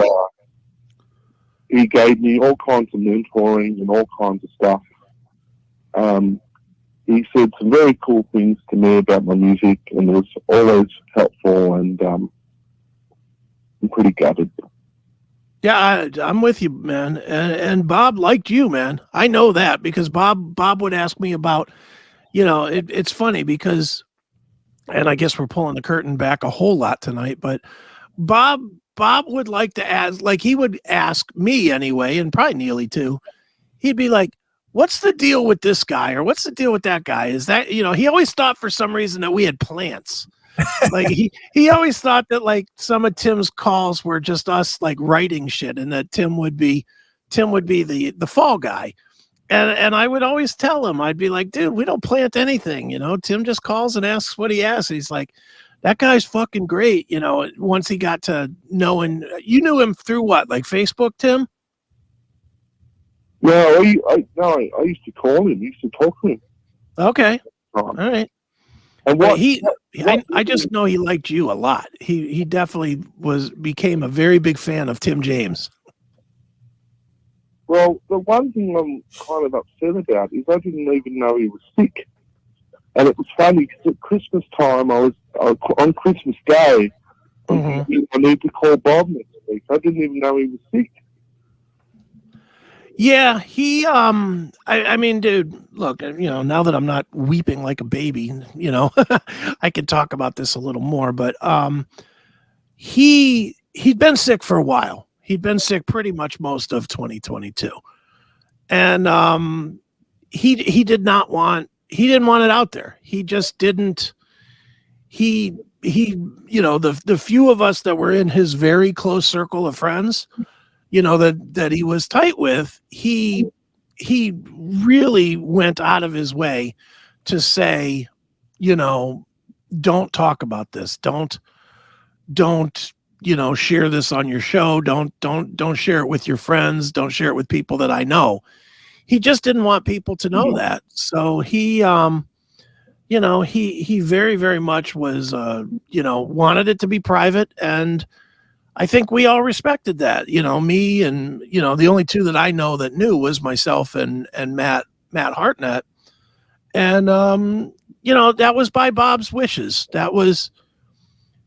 he gave me all kinds of mentoring and all kinds of stuff. He said some very cool things to me about my music, and it was always helpful, and I'm pretty gutted. Yeah, I'm with you, man. And Bob liked you, man. I know that because Bob would ask me about, you know, it's funny because, and I guess we're pulling the curtain back a whole lot tonight, but Bob would like to ask, like he would ask me anyway, and probably Neeley too. He'd be like, what's the deal with this guy? Or what's the deal with that guy? Is that, you know, he always thought for some reason that we had plants. Like he always thought that like some of Tim's calls were just us like writing shit, and that Tim would be the fall guy. And I would always tell him, I'd be like, dude, we don't plant anything, you know. Tim just calls and asks what he asks. He's like, that guy's fucking great, you know. Once he got to knowing, you knew him through what, like Facebook, Tim? No, I used to call him. I used to talk to him. Okay, all right. And I just know he liked you a lot. He definitely became a very big fan of Tim James. Well, the one thing I'm kind of upset about is I didn't even know he was sick. And it was funny because at Christmas time, I was on Christmas Day, I need to call Bob next week. I didn't even know he was sick. Yeah, he I mean, dude, look, you know, now that I'm not weeping like a baby, you know, I can talk about this a little more, but he'd been sick for a while. He'd been sick pretty much most of 2022. And he didn't want it out there. He just didn't he you know, the few of us that were in his very close circle of friends, you know, that he was tight with, he really went out of his way to say, you know, don't talk about this. Don't, you know, share this on your show. Don't share it with your friends. Don't share it with people that I know. He just didn't want people to know that. So he, you know, he very, very much was, you know, wanted it to be private, and I think we all respected that, you know, me and, you know, the only two that I know that knew was myself and Matt Hartnett. And, you know, that was by Bob's wishes. That was,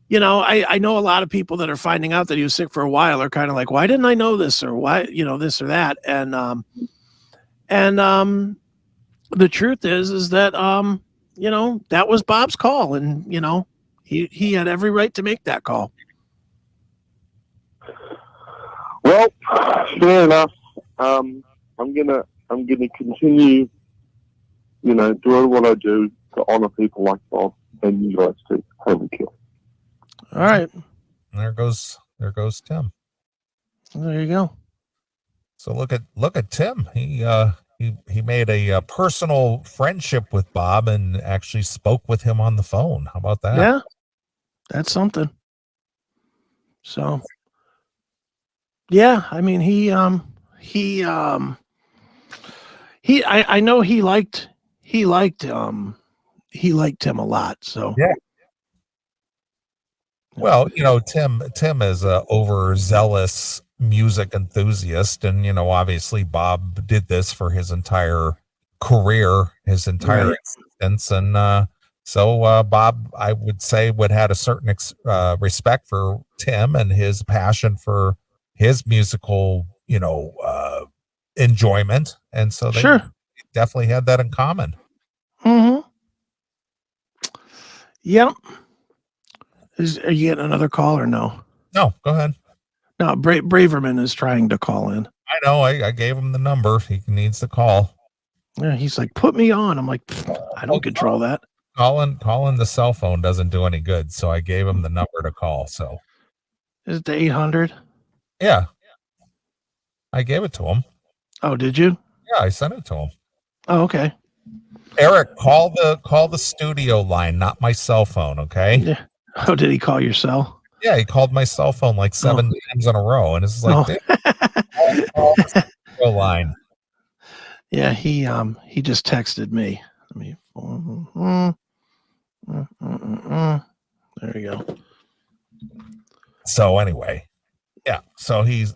you know, I know a lot of people that are finding out that he was sick for a while are kind of like, why didn't I know this? Or why, you know, this or that. And the truth is that, you know, that was Bob's call, and, you know, he had every right to make that call. Well, fair enough. I'm gonna continue, you know, doing what I do to honor people like Bob and you guys too. Hail and Kill. All right. There goes Tim. There you go. So look at Tim. He made a personal friendship with Bob and actually spoke with him on the phone. How about that? Yeah, that's something. So, yeah, I mean, I know he liked he liked Tim a lot. So Yeah. Well, Tim is a overzealous music enthusiast, and obviously Bob did this for his entire career, his entire Right. existence, and so Bob, I would say, would had a certain respect for Tim and his passion for his musical, enjoyment, and so they Sure. definitely had that in common. Mm-hmm. Yep. Are you getting another call or no? No, go ahead. No, Braverman is trying to call in. I know. I gave him the number. He needs to call. Yeah, he's like, put me on. I'm like, I don't control that. Calling the cell phone doesn't do any good, so I gave him the number to call. So is it the 800? Yeah, I gave it to him. Oh, did you? Yeah, I sent it to him. Oh, okay. Eric, call the studio line, not my cell phone. Okay. Yeah. Oh, did he call your cell? Yeah, he called my cell phone like 7 times in a row, and it's like, dude, call the studio line. Yeah, he just texted me. There we go. So anyway, yeah. So he's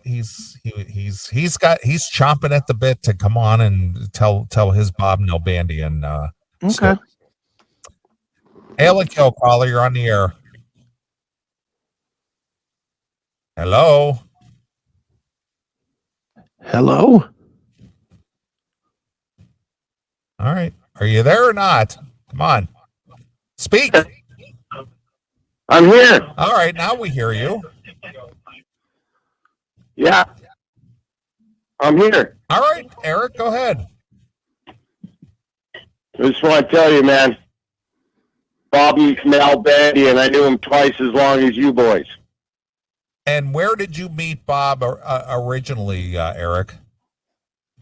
chomping at the bit to come on and tell his Bob Nalbandian Okay. story. Hail and kill, caller. You're on the air. Hello. Hello. All right. Are you there or not? Come on. Speak. I'm here. All right. Now we hear you. Yeah. I'm here. All right. Eric, go ahead. I just want to tell you, man, Bob Nalbandian, I knew him twice as long as you boys. And where did you meet Bob originally, Eric?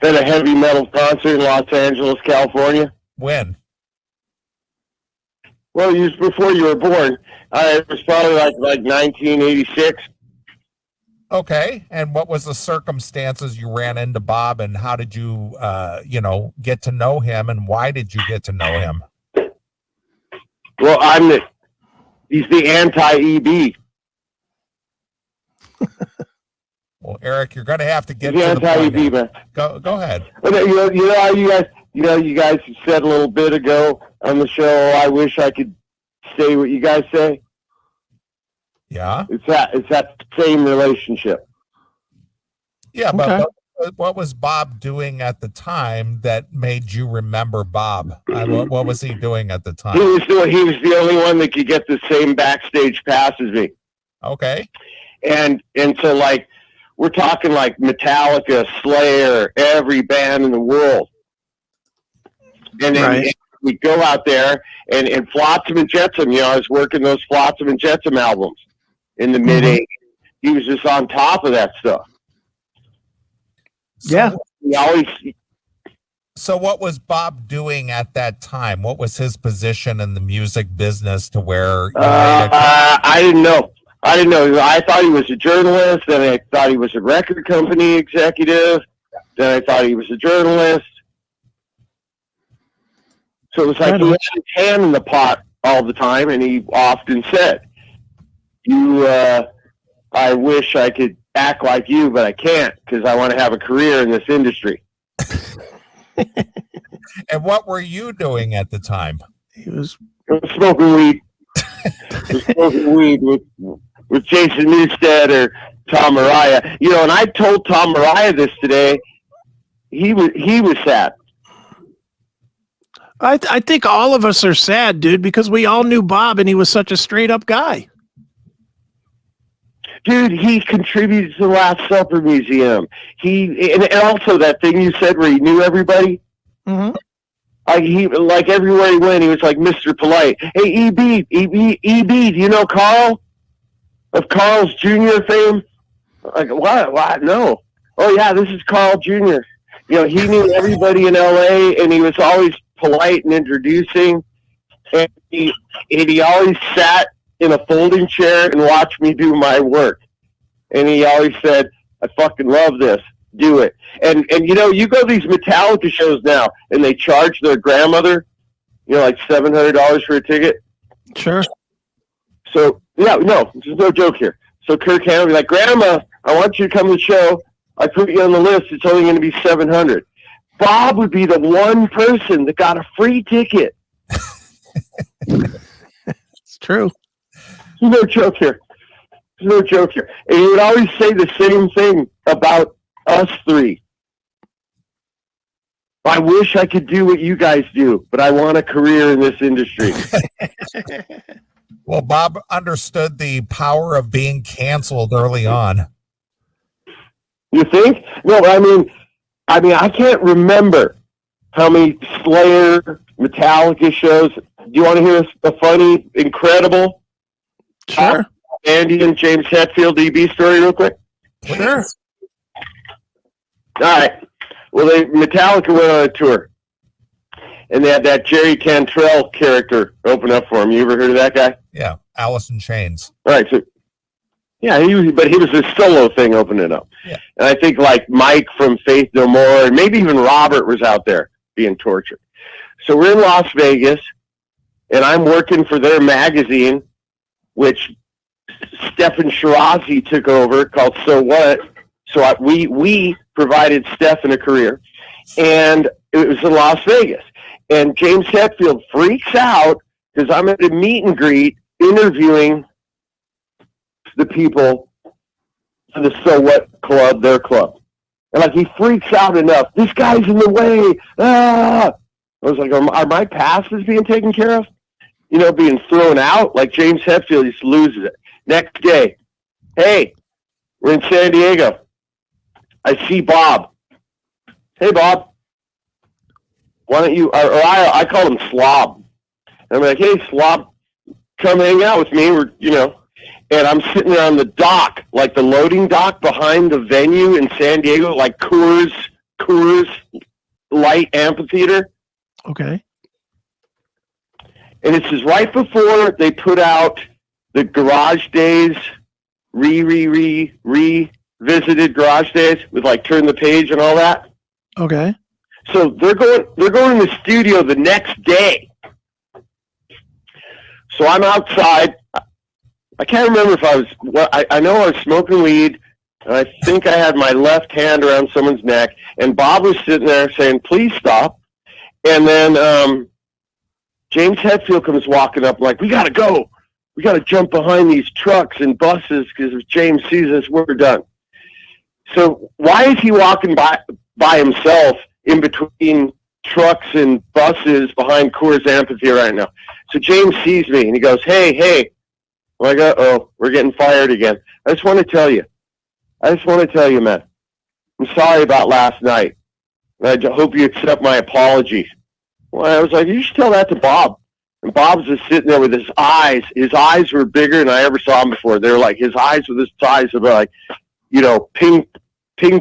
At a heavy metal concert in Los Angeles, California. When? Well, it was before you were born. It was probably like 1986. Okay. And what was the circumstances you ran into Bob, and how did you, get to know him, and why did you get to know him? Well, he's the anti-EB. Well, Eric, you're going to have to get He's to the point. anti-EB, man. Go ahead. You know how you guys said a little bit ago on the show, I wish I could say what you guys say. Yeah. It's that same relationship. Yeah, Okay. but what was Bob doing at the time that made you remember Bob? What was he doing at the time? He was the only one that could get the same backstage pass as me. Okay. And so like we're talking like Metallica, Slayer, every band in the world. And then Right. we go out there and Flotsam and Jetsam, I was working those Flotsam and Jetsam albums in the mid 80s. He was just on top of that stuff. Yeah. He always So what was Bob doing at that time? What was his position in the music business to where I didn't know. I thought he was a journalist, then I thought he was a record company executive, then I thought he was a journalist. So it was like he had his hand in the pot all the time, and he often said, I wish I could act like you, but I can't because I want to have a career in this industry. And what were you doing at the time? He was Smoking weed. Smoking weed with Jason Newsted or Tom Mariah. And I told Tom Mariah this today. He was sad. I think all of us are sad, dude, because we all knew Bob and he was such a straight up guy. Dude, he contributed to the Last Supper Museum. And also that thing you said where he knew everybody. Mm-hmm. Like everywhere he went, he was like Mr. Polite. Hey, EB, do you know Carl? Of Carl's Jr. fame? Like, what? No. Oh, yeah, this is Carl Jr. He knew everybody in LA, and he was always polite and introducing. And he always sat in a folding chair and watched me do my work. And he always said, I fucking love this. Do it. And you go to these Metallica shows now, and they charge their grandmother, like $700 for a ticket. Sure. So yeah, no, there's no joke here. So Kirk Hammett would be like, Grandma, I want you to come to the show. I put you on the list. It's only going to be $700. Bob would be the one person that got a free ticket. It's true. There's no joke here. There's no joke here. And he would always say the same thing about us three. I wish I could do what you guys do, but I want a career in this industry. Well, Bob understood the power of being canceled early on. You think? No, I mean, I can't remember how many Slayer, Metallica shows. Do you want to hear a funny, incredible Sure. Andy and James Hetfield DB story real quick? Sure. All right. Well, Metallica went on a tour, and they had that Jerry Cantrell character open up for him. You ever heard of that guy? Yeah, Alice in Chains. All right. So, yeah, he was a solo thing opening up. Yeah. And I think like Mike from Faith No More, and maybe even Robert was out there being tortured. So we're in Las Vegas, and I'm working for their magazine, which Stefan Shirazi took over, called So What. So we provided Stefan a career, and it was in Las Vegas. And James Hetfield freaks out because I'm at a meet and greet interviewing the people for the So What club, their club. And like he freaks out enough. This guy's in the way. Ah! I was like, are my passes being taken care of? Being thrown out? Like James Hetfield just loses it. Next day, hey, we're in San Diego. I see Bob. Hey, Bob. Why don't you, or I call him Slob. And I'm like, hey, Slob, come hang out with me. And I'm sitting there on the dock, like the loading dock behind the venue in San Diego, like Coors Light Amphitheater. Okay. And this is right before they put out the Garage Days, revisited Garage Days with like Turn the Page and all that. Okay. So they're going in the studio the next day. So I'm outside. I can't remember if I know I was smoking weed, and I think I had my left hand around someone's neck, and Bob was sitting there saying, please stop. And then James Hetfield comes walking up like, we got to go. We got to jump behind these trucks and buses because if James sees us, we're done. So why is he walking by himself in between trucks and buses behind Coors Amphitheater right now? So James sees me, and he goes, hey. I'm like, uh-oh, we're getting fired again. I just want to tell you, man, I'm sorry about last night. And I hope you accept my apology. Well, I was like, you should tell that to Bob. And Bob's just sitting there with his eyes. His eyes were bigger than I ever saw him before. They were like, his eyes were the size of like, ping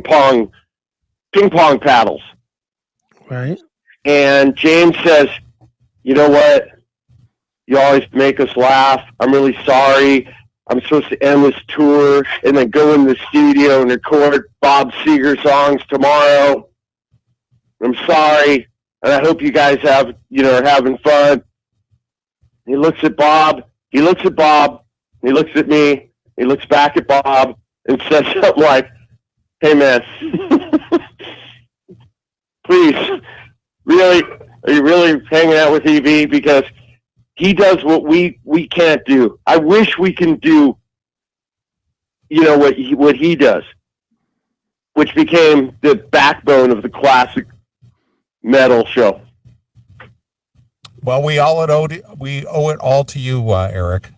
pong paddles. Right. And James says, you know what? You always make us laugh. I'm really sorry. I'm supposed to end this tour and then go in the studio and record Bob Seger songs tomorrow. I'm sorry. And I hope you guys are having fun. He looks at Bob. He looks at me. He looks back at Bob and says something like, hey, man, please, really, are you really hanging out with EV? Because he does what we can't do. I wish we can do, what he does, which became the backbone of the classic metal show. Well, we owe it all to you, Eric.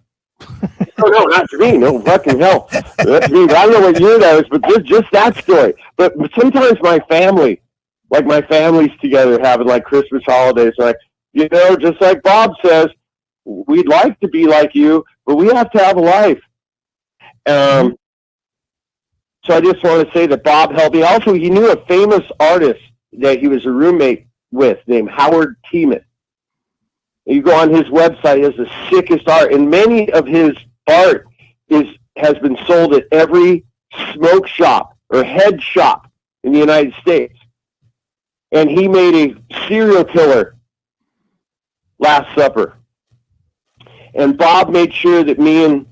No, not to me. No fucking hell. That's me. I don't know what year that is, but just that story. But sometimes my family's together having like Christmas holidays, like, just like Bob says, we'd like to be like you, but we have to have a life. So I just want to say that Bob helped me. Also, he knew a famous artist that he was a roommate with named Howard Teeman. You go on his website, he has the sickest art, and many of his art has been sold at every smoke shop or head shop in the United States. And he made a serial killer Last Supper. And Bob made sure that me and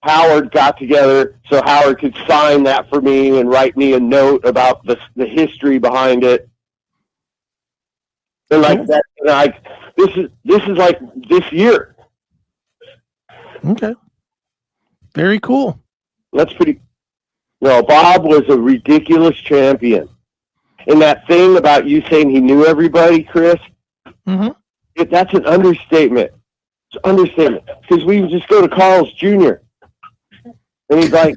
Howard got together so Howard could sign that for me and write me a note about the history behind it. And like that, like this is like this year. Okay. Very cool. That's pretty. No, Bob was a ridiculous champion. And that thing about you saying he knew everybody, Chris, that's an understatement. It's an understatement. Because we would just go to Carl's Jr. And he's like,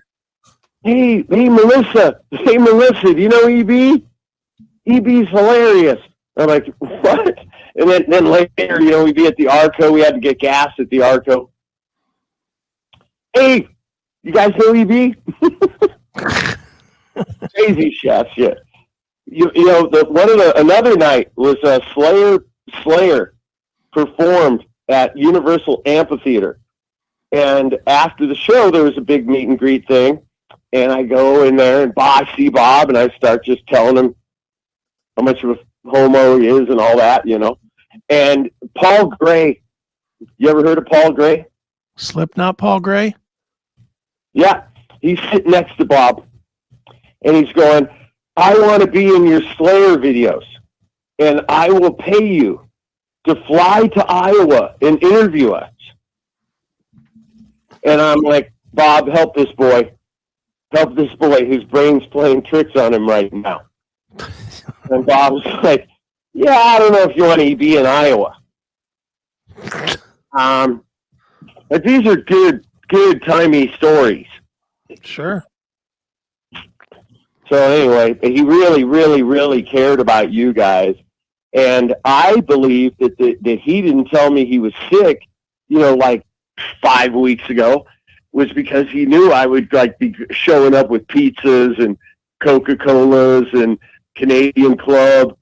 hey, Melissa, do you know EB? EB's hilarious. I'm like, what? And then later, we'd be at the Arco. We had to get gas at the Arco. Hey, you guys know EB? Crazy shit. Another night was Slayer performed at Universal Amphitheater. And after the show, there was a big meet and greet thing. And I go in there and I see Bob and I start just telling him how much of a homo he is and all that, And Paul Gray, you ever heard of Paul Gray? Slipknot Paul Gray? Yeah, he's sitting next to Bob. And he's going, I want to be in your Slayer videos. And I will pay you to fly to Iowa and interview us. And I'm like, Bob, help this boy. Help this boy whose brain's playing tricks on him right now. And Bob's like, yeah, I don't know if you want to be in Iowa. But these are good timey stories. Sure. So anyway, he really, really, really cared about you guys. And I believe that he didn't tell me he was sick, like 5 weeks ago, was because he knew I would be showing up with pizzas and Coca-Colas and Canadian Club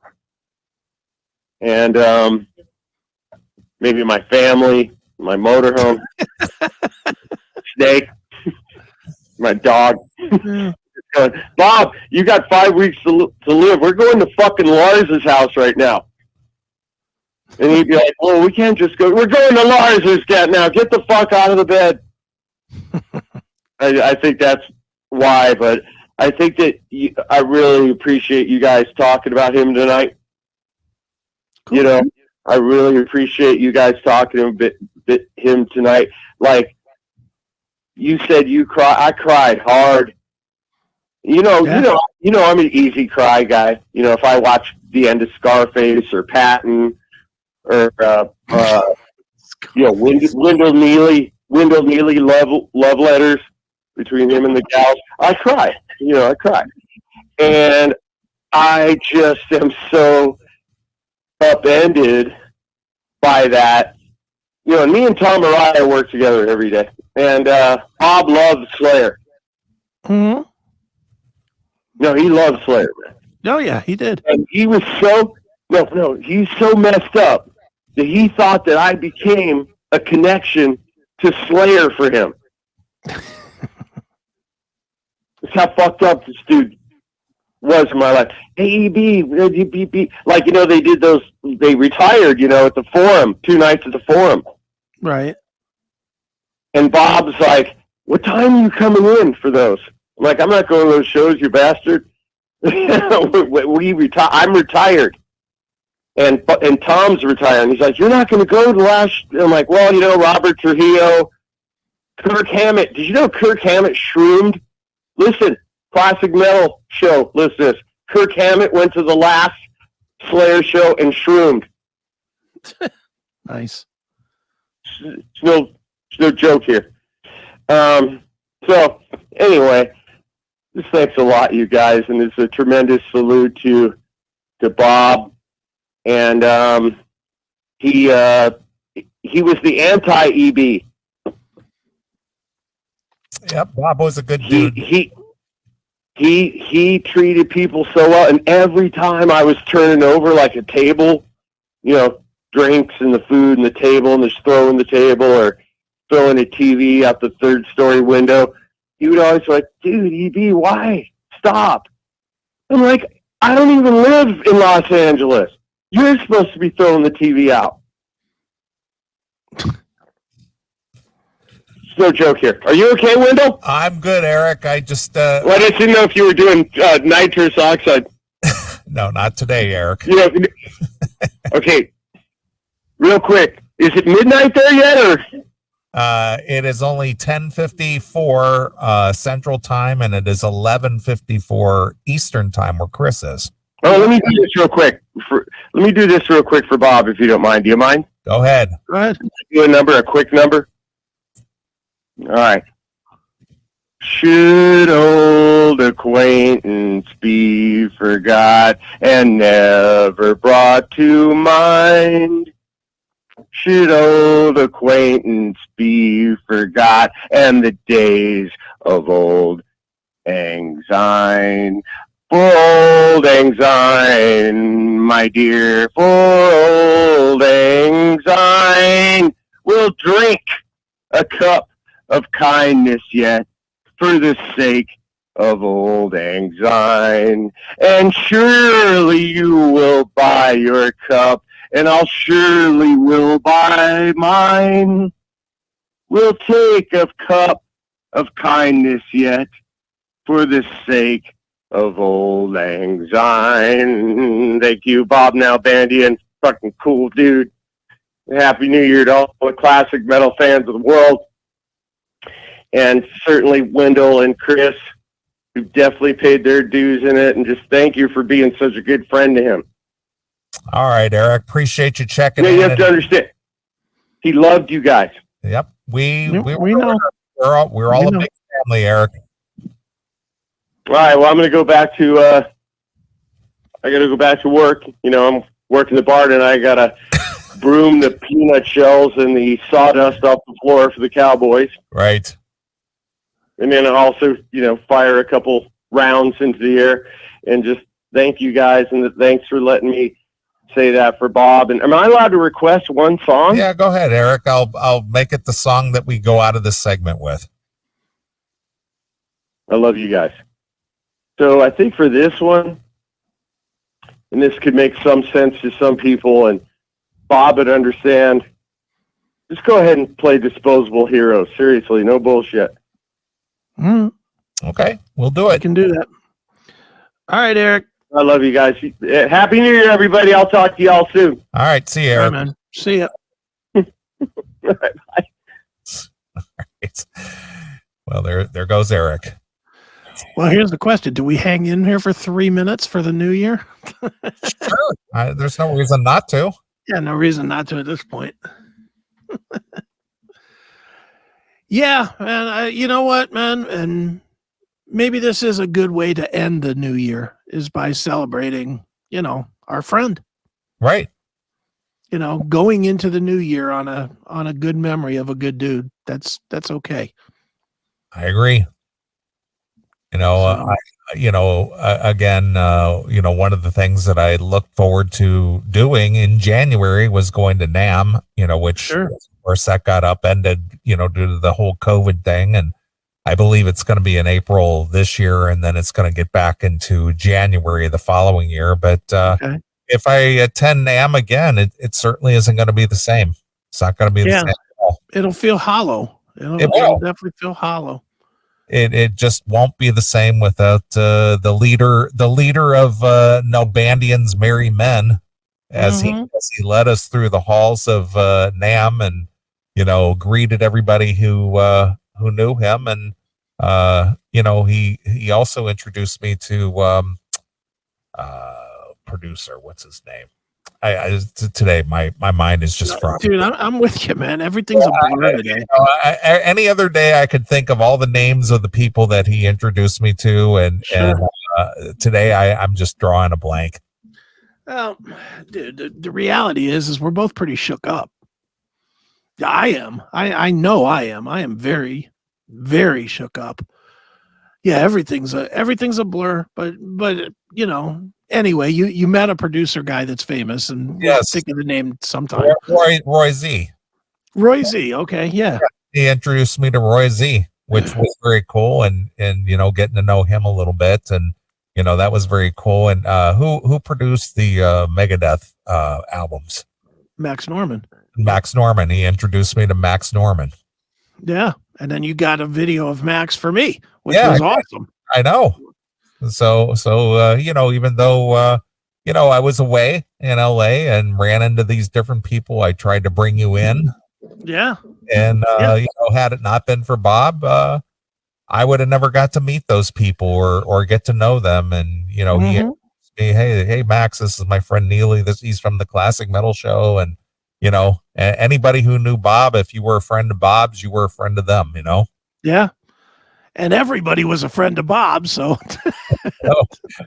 and maybe my family, my motorhome, Snake, my dog. Bob, you got 5 weeks to live. We're going to fucking Lars's house right now. And he'd be like, well, we can't just go. We're going to Lars's now. Get the fuck out of the bed. I think that's why, but I think that I really appreciate you guys talking about him tonight. Cool. I really appreciate you guys talking about him tonight. Like you said, you cry. I cried hard. I'm an easy cry guy. If I watch the end of Scarface or Patton or Wendell Neely love letters between him and the gals, I cry. I cry, and I just am so upended by that. Me and Tom Araya work together every day, and Bob loves Slayer. Mm-hmm. No, he loves Slayer, man. Oh, yeah, he did. And he was he's so messed up that he thought that I became a connection to Slayer for him. That's how fucked up this dude was in my life. Hey, EB, like, they did those, they retired, at the Forum, 2 nights at the Forum. Right. And Bob's like, what time are you coming in for those? I'm like, I'm not going to those shows, you bastard. I'm retired. And Tom's retired. He's like, you're not going to go to the last... I'm like, well, Robert Trujillo, Kirk Hammett. Did you know Kirk Hammett shroomed? Listen, classic metal show. Listen to this. Kirk Hammett went to the last Slayer show and shroomed. Nice. It's no joke here. So, anyway... Just thanks a lot, you guys, and it's a tremendous salute to Bob. And he was the anti-EB. Yep, Bob was a good dude. He treated people so well, and every time I was turning over like a table, drinks and the food and the table, and just throwing the table or throwing a TV out the 3rd-story window. He would always be like, dude, EB, why? Stop. I'm like, I don't even live in Los Angeles. You're supposed to be throwing the TV out. No joke here. Are you okay, Wendell? I'm good, Eric. I just Well, I just didn't know if you were doing nitrous oxide. no, not today, Eric. You know, okay. Real quick, is it midnight there yet, or? It is only 10:54 Central Time, and it is 11:54 Eastern Time, where Chris is. Oh, let me do this real quick. Let me do this real quick for Bob, if you don't mind. Do you mind? Go ahead. Go ahead. Do a quick number. All right. Should old acquaintance be forgot and never brought to mind? Should old acquaintance be forgot and the days of old lang syne? For old lang syne, my dear, for old lang syne, we'll drink a cup of kindness yet for the sake of old lang syne. And surely you will buy your cup, and I'll surely will buy mine. We'll take a cup of kindness yet for the sake of old lang syne. Thank you, Bob Nalbandian. Fucking cool dude. Happy New Year to all the classic metal fans of the world. And certainly Wendell and Chris, who definitely paid their dues in it. And just thank you for being such a good friend to him. All right, Eric. Appreciate you checking in. You have to understand. He loved you guys. Yep. We know. We're all a big family, Eric. All right. Well, I'm going to go back to, I got to go back to work. You know, I'm working the bar and I got to broom the peanut shells and the sawdust off the floor for the Cowboys. Right. And then also, you know, fire a couple rounds into the air and just thank you guys. And thanks for letting me say that for Bob. And am I allowed to request one song? Yeah, go ahead, Eric. I'll make it the song that we go out of this segment with. I love you guys. So I think for this one, and this could make some sense to some people, and Bob would understand, just go ahead and play Disposable Heroes. Seriously, no bullshit. Okay, we'll do I it. can do that. All right, Eric. I love you guys. Happy New Year, everybody. I'll talk to y'all soon. All right, see you, All Eric. right, man. See ya. Bye. All right. Well, there goes Eric. Well, here's the question. Do we hang in here for 3 minutes for the new year? Sure. There's no reason not to. Yeah, no reason not to at this point. Yeah, man. You know what, man? And maybe this is a good way to end the new year is by celebrating, you know, our friend. Right. You know, going into the new year on a good memory of a good dude. That's okay. I agree. You know, again, one of the things that I looked forward to doing in January was going to NAMM, which of course that got upended, due to the whole COVID thing. And I believe it's going to be in April this year, and then it's going to get back into January the following year. But if I attend NAMM again, it certainly isn't going to be the same. It's not going to be the same at all. It'll feel hollow. It'll definitely feel hollow. It just won't be the same without the leader of Nalbandian's Merry Men, as he led us through the halls of NAMM and greeted everybody who knew him, and he also introduced me to producer. What's his name? Today my mind is just fried. Dude, I'm with you, man. Everything's a blur today. Any other day I could think of all the names of the people that he introduced me to, and today I'm just drawing a blank. Well, dude, the reality is we're both pretty shook up. I am. I know I am. I am very, very shook up. Yeah, everything's a blur, but anyway, you met a producer guy that's famous, and we'll think of the name sometime. Roy Z. Roy Z. Okay, yeah. He introduced me to Roy Z, which was very cool, and getting to know him a little bit, and that was very cool. And who produced the Megadeth albums? Max Norman. Max Norman. He introduced me to Max Norman. Yeah. And then you got a video of Max for me, which Yeah, was awesome. I know. So even though I was away in LA and ran into these different people, I tried to bring you in. Yeah. And had it not been for Bob, I would have never got to meet those people or get to know them. And he asked me, hey Max, this is my friend Neeley. He's from the Classic Metal Show, and anybody who knew Bob, if you were a friend of Bob's, you were a friend of them. Yeah. And everybody was a friend of Bob, so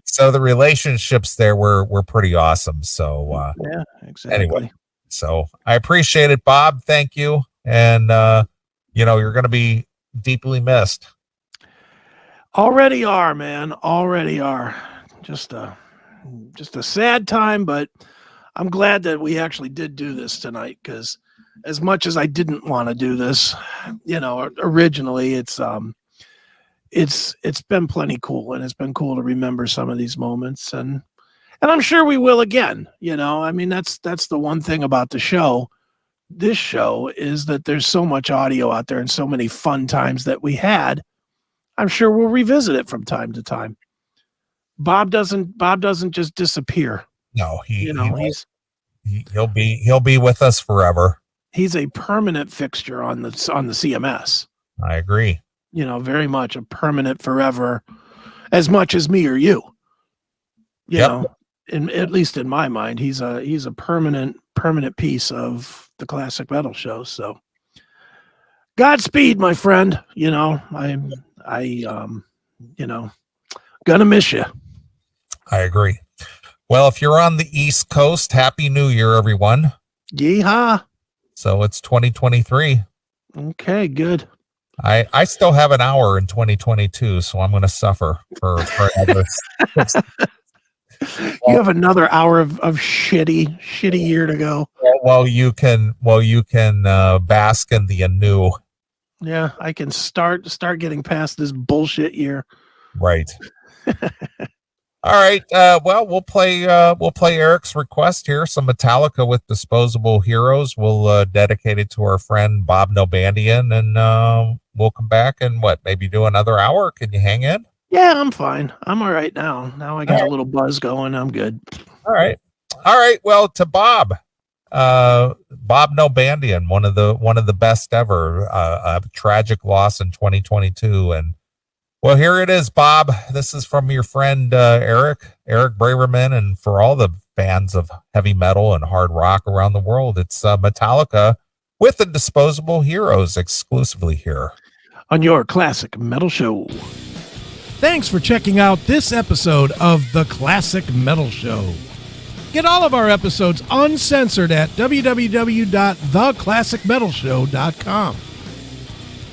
so the relationships there were pretty awesome. So yeah, exactly. Anyway, so I appreciate it, Bob. Thank you. And you're going to be deeply missed. Already are, man. Already are. Just a sad time, but I'm glad that we actually did do this tonight, because as much as I didn't want to do this, originally it's been plenty cool, and it's been cool to remember some of these moments, and I'm sure we will again. That's the one thing about the show. This show is that there's so much audio out there and so many fun times that we had. I'm sure we'll revisit it from time to time. Bob doesn't just disappear. No, he'll be with us forever. He's a permanent fixture on the CMS. I agree. Very much a permanent forever, as much as me or you. At least in my mind, he's a permanent piece of the Classic Metal Show. So Godspeed, my friend. Gonna miss you. I agree. Well, if you're on the East Coast, Happy New Year, everyone. Yeehaw. So it's 2023. Okay, good. I still have an hour in 2022, so I'm going to suffer for another. You have another hour of shitty year to go. Well, you can bask in the anew. Yeah, I can start getting past this bullshit year. Right. All right. Well, we'll play Eric's request here. Some Metallica with Disposable Heroes. We'll dedicate it to our friend Bob Nalbandian, and we'll come back and maybe do another hour. Can you hang in? Yeah, I'm fine. I'm all right now. Now I got a little buzz going. I'm good. All right. Well, to Bob Nalbandian, one of the best ever. A tragic loss in 2022, and well, here it is, Bob. This is from your friend Eric Braverman, and for all the fans of heavy metal and hard rock around the world, it's Metallica with the Disposable Heroes exclusively here on your Classic Metal Show. Thanks for checking out this episode of The Classic Metal Show. Get all of our episodes uncensored at www.theclassicmetalshow.com.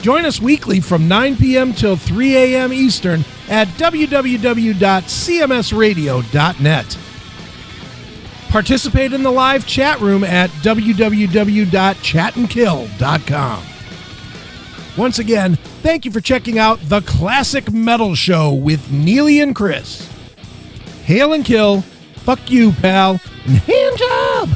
Join us weekly from 9 p.m. till 3 a.m. Eastern at www.cmsradio.net. Participate in the live chat room at www.chatandkill.com. Once again, thank you for checking out The Classic Metal Show with Neeley and Chris. Hail and kill, fuck you, pal, and hand job!